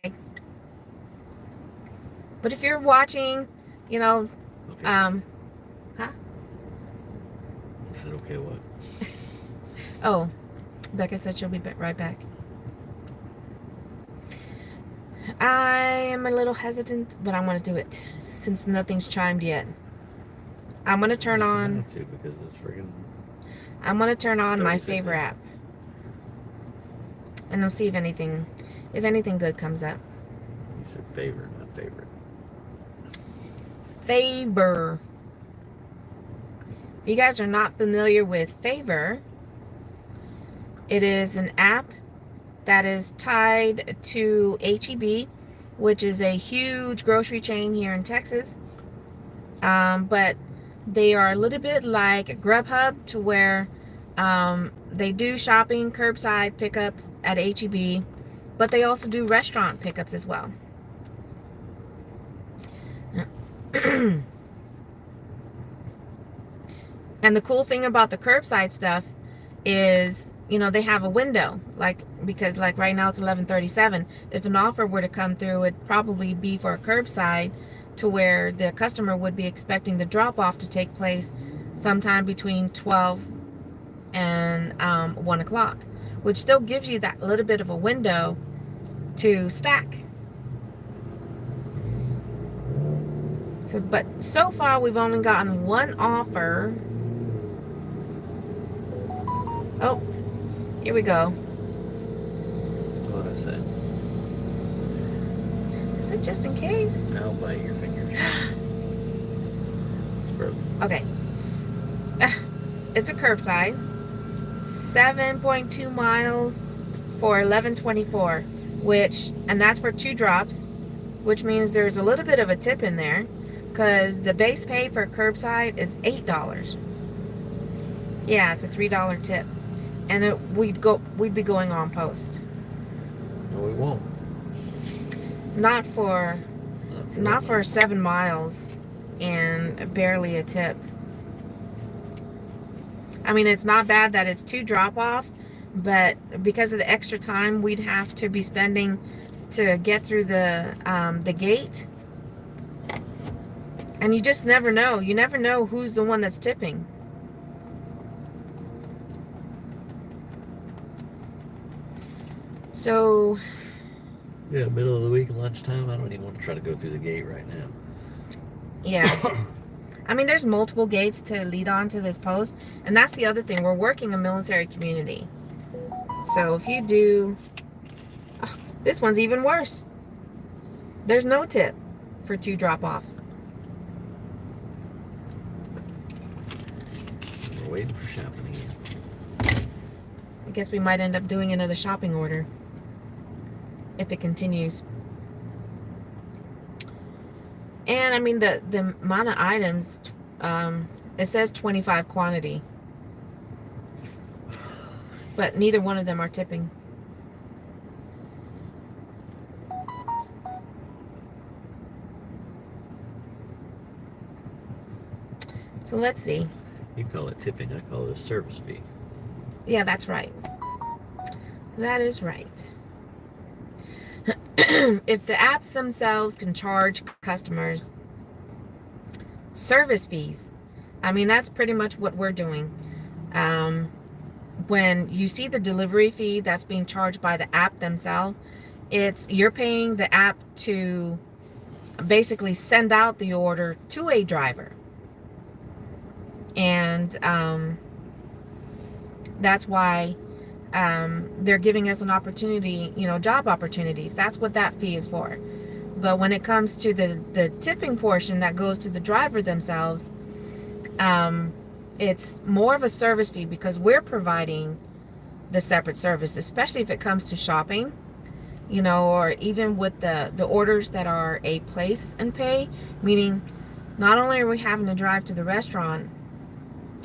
But if you're watching, you know, Okay. huh? I said, okay, what? Oh, Becca said she'll be right back. I am a little hesitant, but I'm going to do it since nothing's chimed yet. I'm going to turn on. Because it's friggin'. I'm going to turn on my 30 favor seconds. app, and I'll see if anything good comes up. You said favor, not favorite. Favor. If you guys are not familiar with Favor, it is an app that is tied to HEB, which is a huge grocery chain here in Texas. But they are a little bit like Grubhub, to where they do shopping, curbside pickups at HEB, but they also do restaurant pickups as well. And the cool thing about the curbside stuff is, you know, they have a window, because right now it's 11:37. If an offer were to come through, it'd probably be for a curbside, to where the customer would be expecting the drop off to take place sometime between 12 and 1 o'clock, which still gives you that little bit of a window to stack. But so far we've only gotten one offer. Oh, here we go. What I said. it just in case? I'll bite your fingers. It's broken. Okay. It's a curbside. 7.2 miles for $11.24, and that's for 2 drops, which means there's a little bit of a tip in there, because the base pay for curbside is $8. Yeah, it's a $3 tip, and we'd be going on post. No, we won't. Not for Not 7 miles and barely a tip. I mean, it's not bad that it's 2 drop-offs, but because of the extra time we'd have to be spending to get through the gate, and you just never know. You never know who's the one that's tipping. So, Yeah, middle of the week, lunchtime. I don't even want to try to go through the gate right now. yeah. I mean, there's multiple gates to lead on to this post, and that's the other thing. We're working a military community. So if you do... Oh, this one's even worse. There's no tip for 2 drop-offs. We're waiting for shopping again. I guess we might end up doing another shopping order if it continues. And I mean, the amount of items, it says 25 quantity, but neither one of them are tipping. So let's see. You call it tipping, I call it a service fee. Yeah, that's right. That is right. If the apps themselves can charge customers service fees, I mean, that's pretty much what we're doing. When you see the delivery fee that's being charged by the app themselves, you're paying the app to basically send out the order to a driver. And that's why they're giving us an opportunity, job opportunities. That's what that fee is for. But when it comes to the tipping portion that goes to the driver themselves, it's more of a service fee because we're providing the separate service, especially if it comes to shopping, or even with the orders that are a place and pay, meaning not only are we having to drive to the restaurant,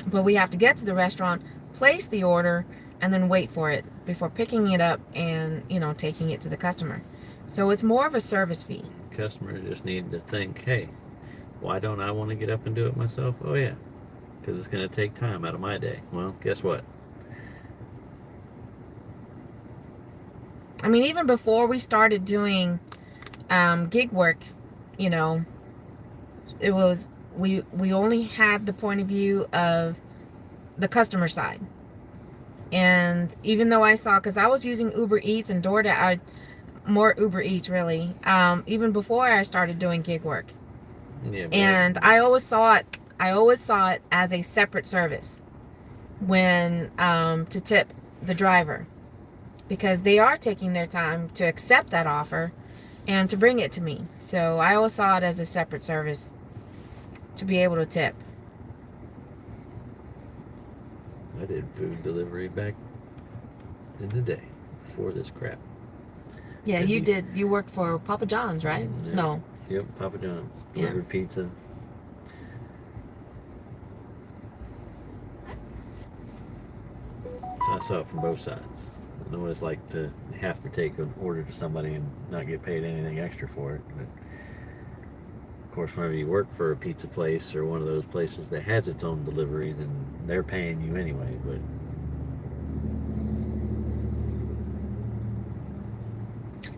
but we have to get to the restaurant, place the order, and then wait for it before picking it up and, taking it to the customer. So it's more of a service fee. Customers just need to think, hey, why don't I want to get up and do it myself? Oh, yeah, because it's going to take time out of my day. Well, guess what? I mean, even before we started doing gig work, it was, we only had the point of view of the customer side. And even though I saw, because I was using Uber Eats and DoorDash, more Uber Eats really, even before I started doing gig work. Yeah, And I always saw it as a separate service when to tip the driver, because they are taking their time to accept that offer and to bring it to me. So I always saw it as a separate service to be able to tip. I did food delivery back in the day before this crap. Yeah, Did you you- did. You worked for Papa John's, right? Yeah. No. Yep, Papa John's. Yeah. Delivered pizza. So I saw it from both sides. I know what it's like to have to take an order to somebody and not get paid anything extra for it. But of course, whenever you work for a pizza place or one of those places that has its own delivery, then they're paying you anyway. But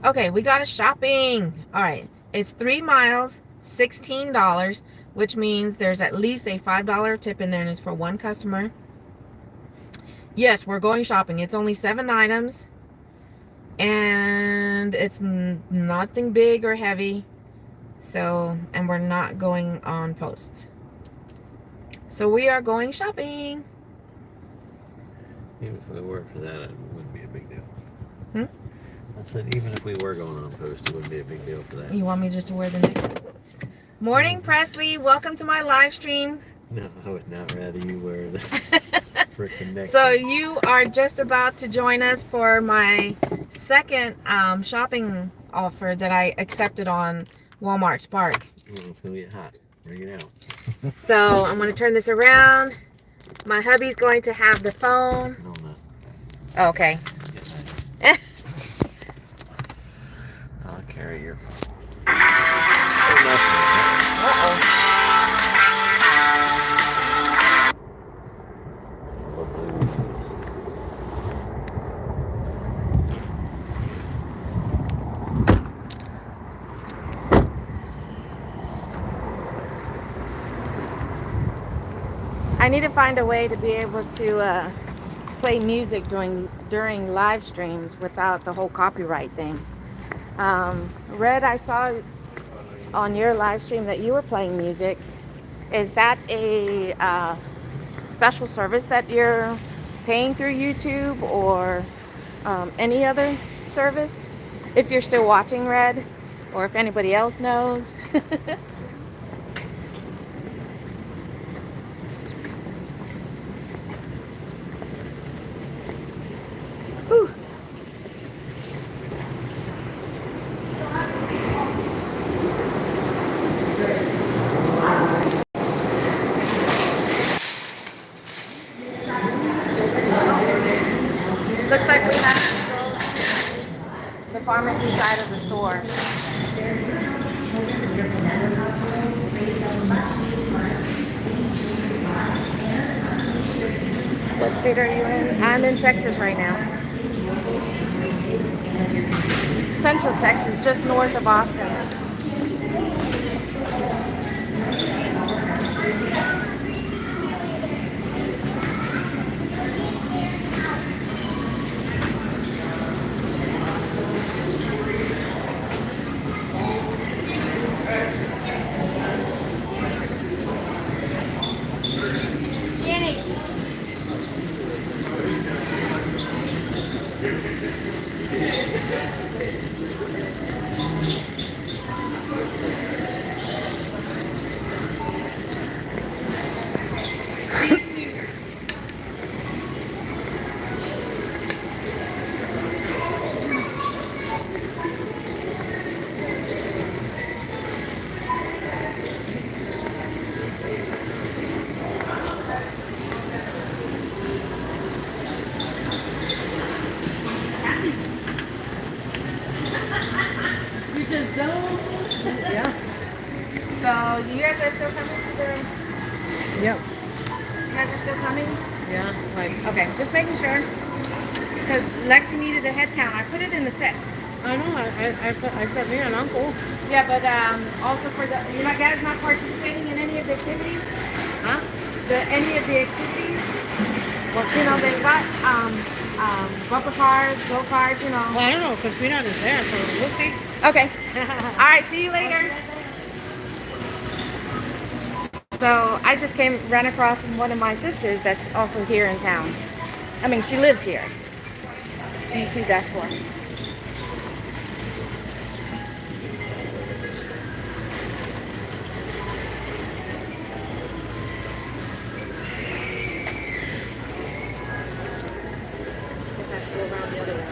Okay, we got a shopping. All right. It's 3 miles, $16, which means there's at least a $5 tip in there, and it's for one customer. Yes, we're going shopping. It's only 7 items, and it's nothing big or heavy. So, and we're not going on posts. So we are going shopping. even if it were for that, it wouldn't be a big deal. Hmm? I said even if we were going unopposed, it wouldn't be a big deal for that. You want me just to wear the neck? Morning, Presley. Welcome to my live stream. No, I would not rather you wear the freaking neck. So you are just about to join us for my second shopping offer that I accepted on Walmart Spark. Oh, it's gonna get hot. Bring it out. So I'm going to turn this around. My hubby's going to have the phone. No, no. Okay. I'll carry your phone. Uh-oh. I need to find a way to be able to play music during live streams without the whole copyright thing. Red, I saw on your live stream that you were playing music. Is that a special service that you're paying through YouTube or any other service? If you're still watching, Red, or if anybody else knows. Whew. Looks like we have to go to the pharmacy side of the store. What state are you in? I'm in Texas right now. Central Texas, just north of Austin. You just zoned? Yeah. So you guys are still coming to the... Yep. You guys are still coming? Yeah. Like Okay, just making sure. Because Lexi needed a head count. I put it in the text. I know. I said me and uncle. Yeah, but also for the... You guys not participating in any of the activities? Huh? Any of the activities? Well, you know, they've got bumper cars, go-karts, you know. Well, I don't know because Peanut is there, so we'll see. Okay. All right, see you later. So I just ran across one of my sisters that's also here in town. I mean, she lives here. G2-4. Guess I have to go around the other way.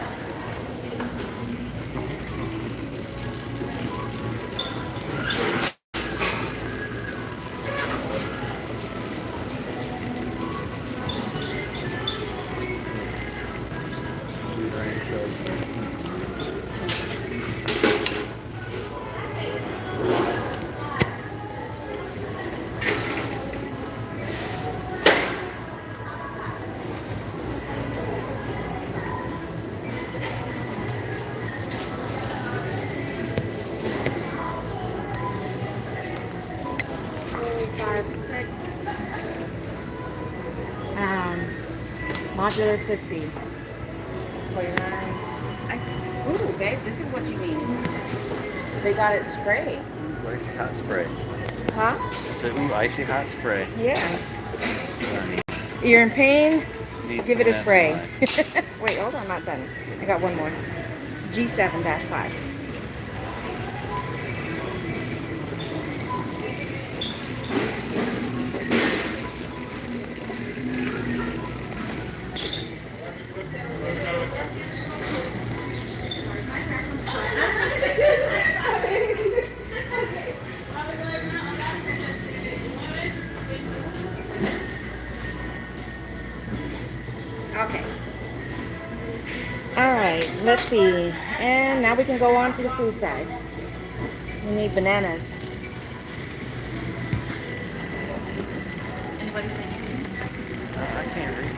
Modular 50. 49. Ooh, babe, this is what you need. They got it sprayed. Icy hot spray. Huh? I said, ooh, icy hot spray. Yeah. You're in pain? Need Give it a some spray. Hafa Adai. Wait, hold on, I'm not done. I got one more. G7-5. Okay. All right, let's see. And now we can go on to the food side. We need bananas. Anybody say anything? I can't read.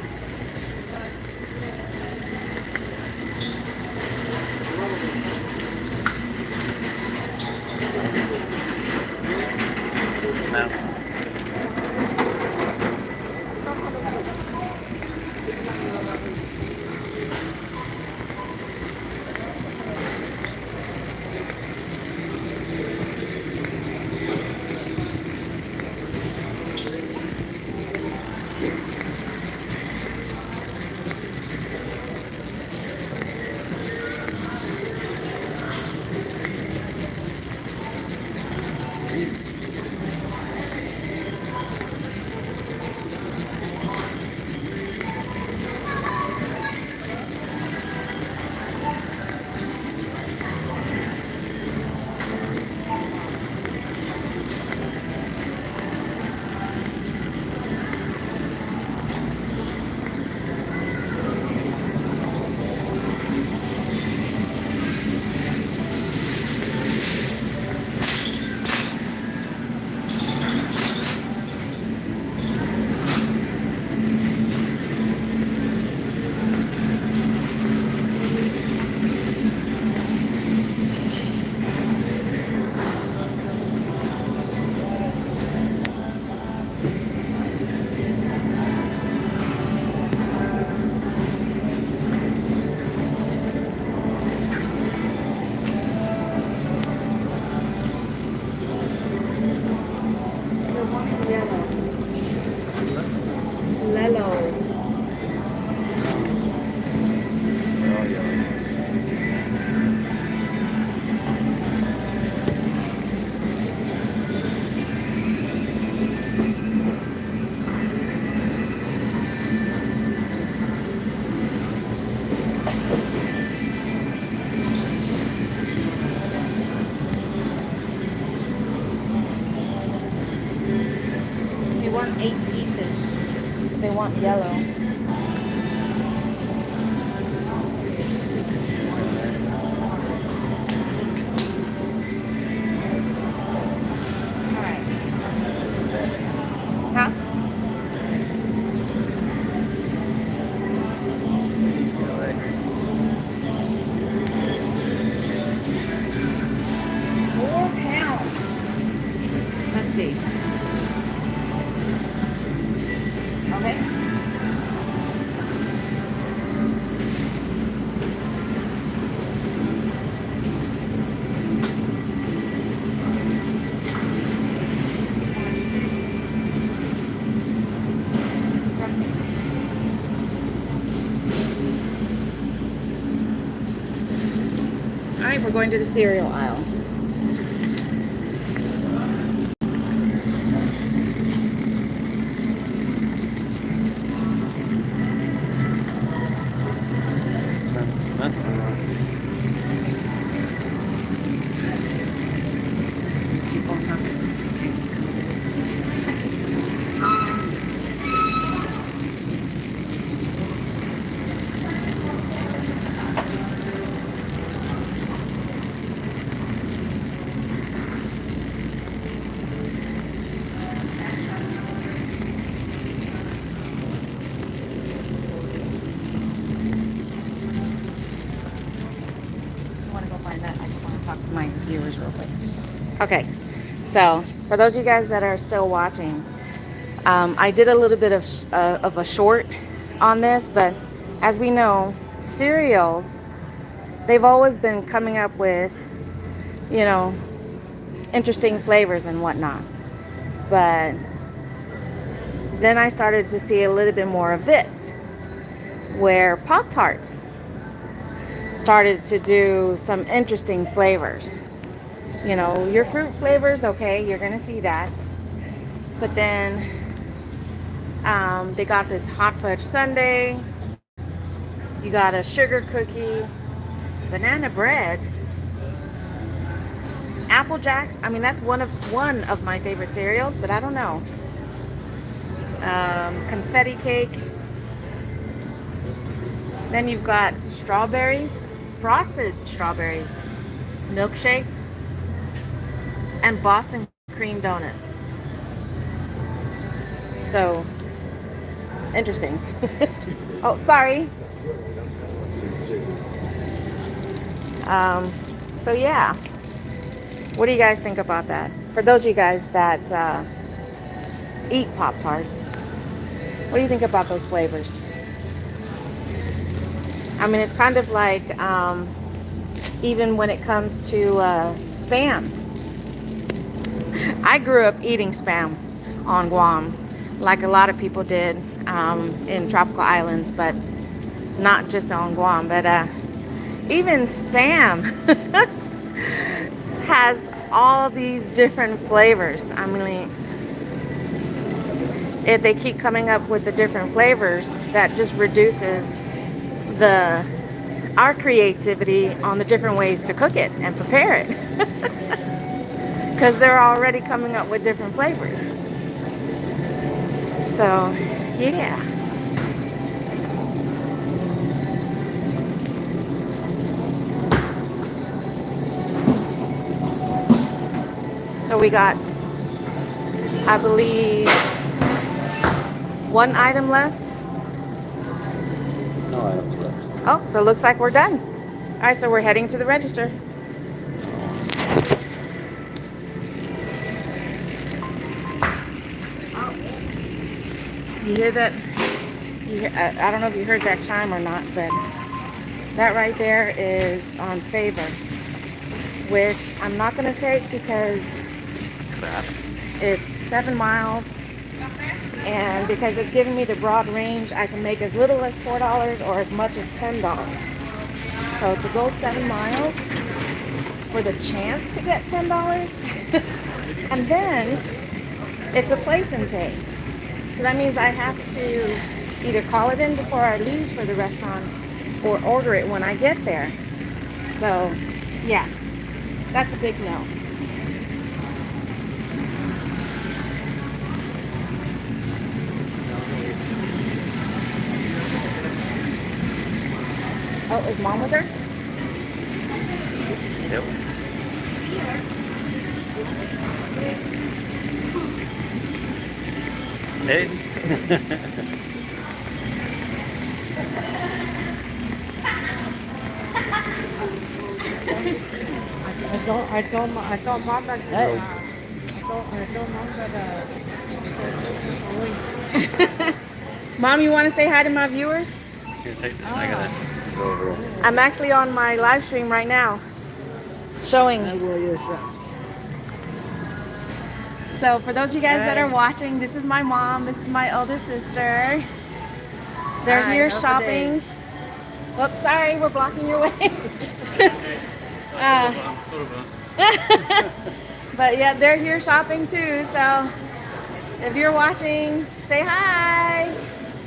No. Lelo. Oh, yeah. They want 8 pieces. They want yellow. All right. Huh? £4. Let's see. Okay. All right, we're going to the cereal aisle. Keep on talking. I want to go find that. I just want to talk to my viewers real quick. Okay, so for those of you guys that are still watching, I did a little bit of a short on this, but as we know, cereals, they've always been coming up with, you know, interesting flavors and whatnot. But then I started to see a little bit more of this, where Pop-Tarts started to do some interesting flavors. You know, your fruit flavors, okay, you're gonna see that. But then they got this hot fudge sundae. You got a sugar cookie, banana bread, Apple Jacks. I mean, that's one of my favorite cereals, but I don't know. Confetti cake. Then you've got frosted strawberry milkshake, and Boston cream donut. So interesting. Oh, sorry. So yeah, what do you guys think about that? For those of you guys that eat Pop-Tarts, what do you think about those flavors? I mean, it's kind of like even when it comes to Spam. I grew up eating Spam on Guam, like a lot of people did in tropical islands, but not just on Guam. But even Spam has all these different flavors. I mean, if they keep coming up with the different flavors, that just reduces our creativity on the different ways to cook it and prepare it. Because they're already coming up with different flavors. So, yeah. So we got, I believe, one item left. No items left. Oh, so it looks like we're done. All right, so we're heading to the register. You hear that? I don't know if you heard that chime or not, but that right there is on favor, which I'm not going to take because it's 7 miles, and because it's giving me the broad range, I can make as little as $4 or as much as $10. So to go 7 miles for the chance to get $10, and then it's a place and pay. So that means I have to either call it in before I leave for the restaurant or order it when I get there. So, yeah, that's a big no. Oh, is Mom with her? Yep. Hey. I told Mom that Mom, you want to say hi to my viewers? Here, take this. I gotta go over it. I'm actually on my live stream right now, showing. So for those of you guys that are watching, this is my mom, this is my oldest sister. They're Hi, here Hafa shopping. Oops, sorry, we're blocking your way. But yeah, they're here shopping too, so if you're watching, say hi.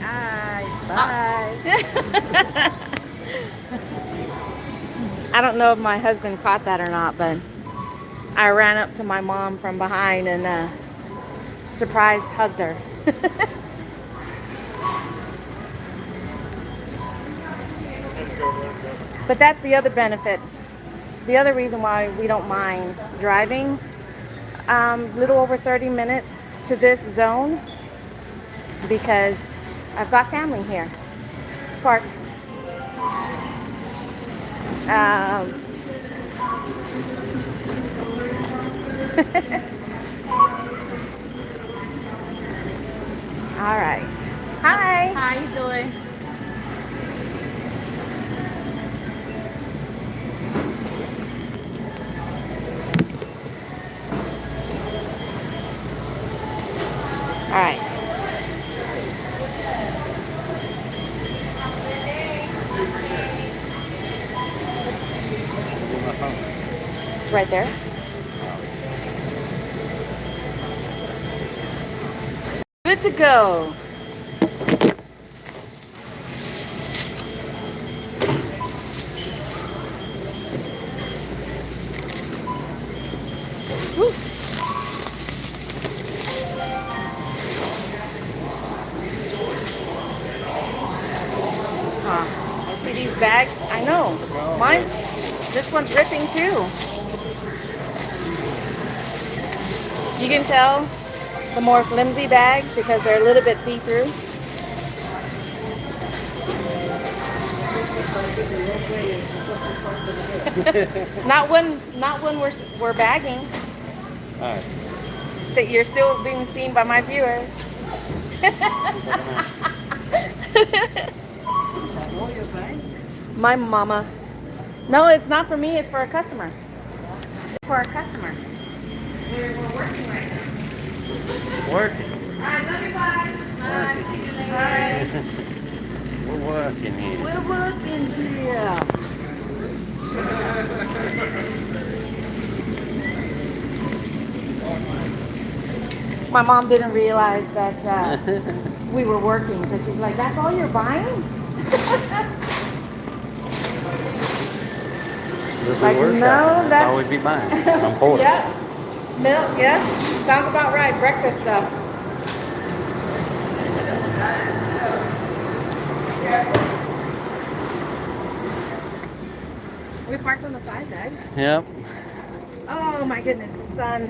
Hi, Bye. I don't know if my husband caught that or not, but I ran up to my mom from behind and surprised hugged her. But that's the other benefit. The other reason why we don't mind driving little over 30 minutes to this zone, because I've got family here. Spark. All right. Hi. How you doing? All right. right there. Good to go. Woo. I see these bags. I know. Mine's, this one's ripping too. You can tell the more flimsy bags because they're a little bit see-through. not when we're bagging. All right. So you're still being seen by my viewers. My mama. No, it's not for me. It's for a customer. It's for a customer. We're working right now. Working. All right, love you, bye. Bye. See you later. We're working here. We're working here. My mom didn't realize that we were working because she's like, "That's all you're buying?" Like, no, that's all we'd be buying. I'm bored. Yeah. Milk, yeah. Sounds about right. Breakfast stuff. We parked on the side, Dad. Yep. Oh my goodness, the sun.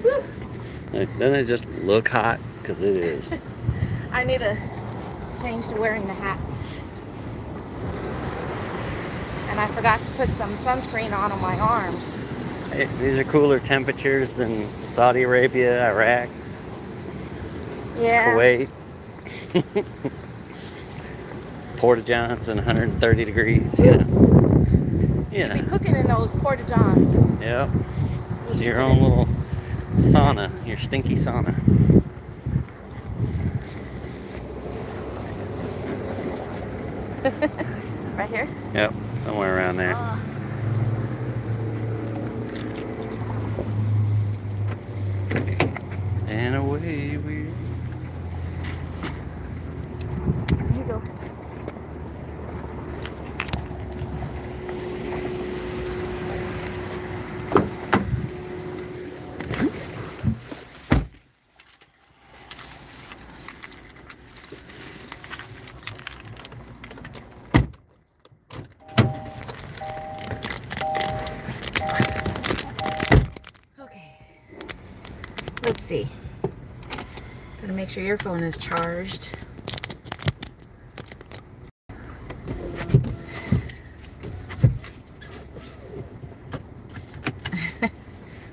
Whew. Doesn't it just look hot? Because it is. I need to change to wearing the hat. And I forgot to put some sunscreen on my arms. Hey, these are cooler temperatures than Saudi Arabia, Iraq, Yeah. Kuwait. Porta Johns and 130 degrees. Yeah. You'd be cooking in those porta johns. Yep. It's your own little sauna, your stinky sauna. Right here? Yep, somewhere around there. And away we... Here you go. Let's see. Gotta make sure your phone is charged.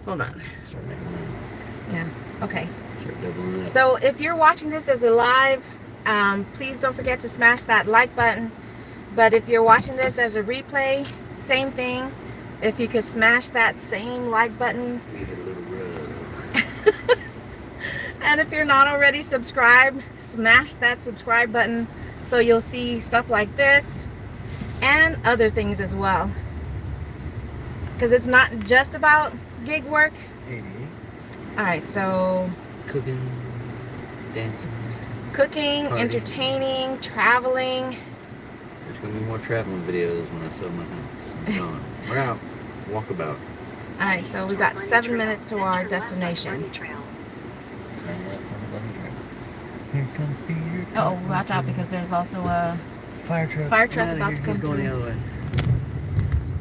Hold on. Yeah, okay. So if you're watching this as a live, please don't forget to smash that like button. But if you're watching this as a replay, same thing. If you could smash that same like button. And if you're not already subscribed, smash that subscribe button so you'll see stuff like this and other things as well. Because it's not just about gig work. Alright, so cooking, dancing, cooking, partying, entertaining, traveling. There's going to be more traveling videos when I sell my house. We're out. Walkabout. Alright, so we got 7 minutes to our destination. Here comes Peter. Oh, watch out because there's also a Fire truck. about to come He's going through. the other way.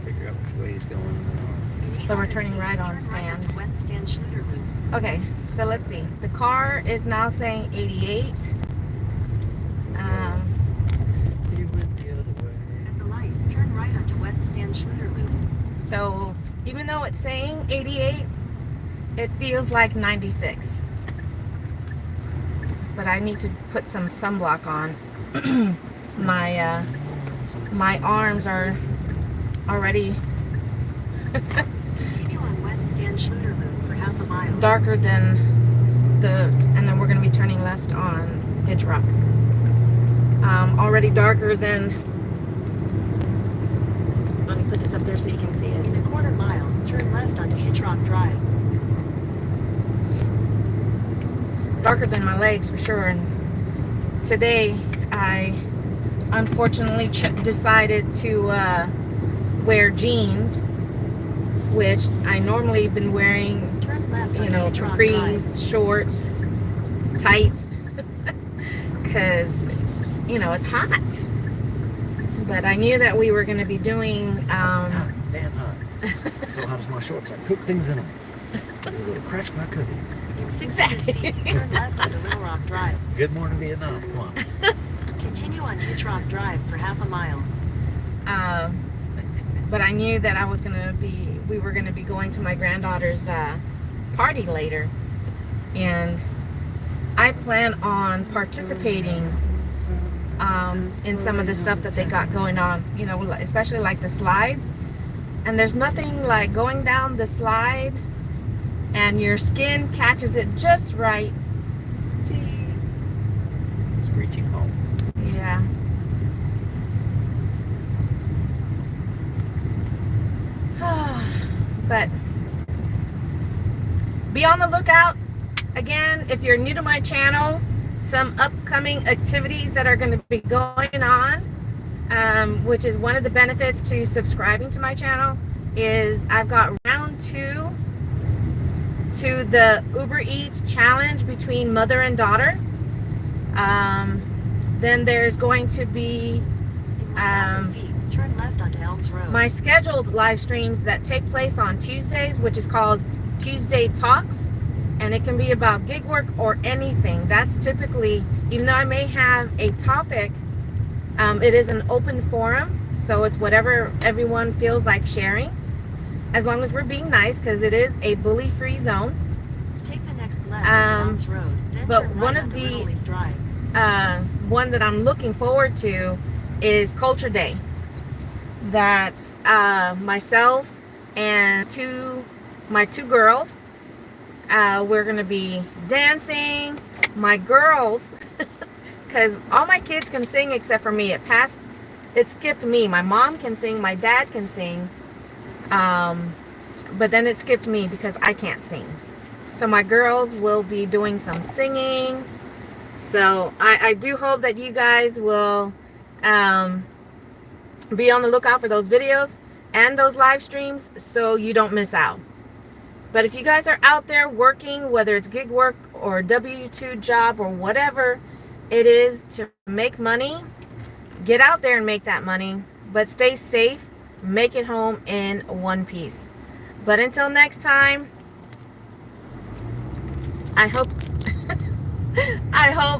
Figure out which way he's going. So we're turning right on stand. West Stand Schluter Loop. Okay, so let's see. The car is now saying 88. He went the other way. At the light, turn right onto West Stand Schluter Loop. So even though it's saying 88, it feels like 96. But I need to put some sunblock on. My arms are already Continue on West Stand Schluter Loop for half a mile. darker than and then we're going to be turning left on Hitch Rock. Already darker than Let me put this up there so you can see it. In a quarter mile, turn left onto Hitchrock Drive. Darker than my legs for sure. And today I unfortunately decided to wear jeans, which I normally been wearing, Turn left you onto know, Hitchrock capris, Drive. shorts, tights, because, you know, it's hot. But I knew that we were going to be doing, Hot, damn hot. So hot as my shorts. I cook things in them. A little crash my cookie. In 600 feet, turn left onto Little Rock Drive. Good morning, Vietnam. Come on. Continue on Hitchrock Drive for half a mile. but I knew that we were going to be going to my granddaughter's party later. And I plan on participating in some of the stuff that they got going on, you know, especially like the slides. And there's nothing like going down the slide and your skin catches it just right. See? Screeching home. Yeah. But be on the lookout. Again, if you're new to my channel, some upcoming activities that are going to be going on, which is one of the benefits to subscribing to my channel, is I've got round 2 to the Uber Eats challenge between mother and daughter. Then there's going to be In 1,000 feet, turn left onto Elms Road. my scheduled live streams that take place on Tuesdays, which is called Tuesday Talks. And it can be about gig work or anything. That's typically, even though I may have a topic, it is an open forum. So it's whatever everyone feels like sharing, as long as we're being nice, because it is a bully-free zone. Take the next left onto Elms Road, then but turn one right of onto the- Little Leaf Drive. One that I'm looking forward to is Culture Day. That myself and my two girls, we're gonna be dancing. My girls, because all my kids can sing except for me. It skipped me. My mom can sing, my dad can sing, but then it skipped me because I can't sing. So my girls will be doing some singing. So I do hope that you guys will be on the lookout for those videos and those live streams so you don't miss out. But if you guys are out there working, whether it's gig work or W-2 job or whatever it is to make money, get out there and make that money. But stay safe. Make it home in one piece. But until next time, I hope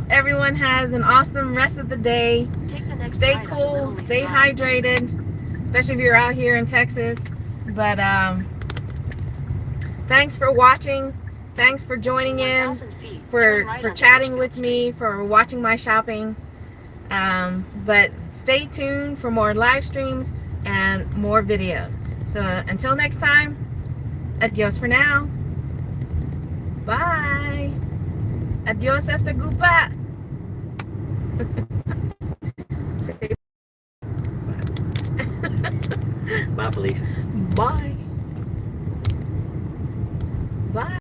everyone has an awesome rest of the day. Take the next Stay right onto cool, Little Leaf stay Drive. hydrated, especially if you're out here in Texas. But thanks for watching. Thanks for joining in, 1,000 feet, for turn right onto chatting Edgefield with Street. me, for watching my shopping. But stay tuned for more live streams and more videos. So until next time, adios for now. Bye. Adios hasta gupa. Bye, Felicia. Bye.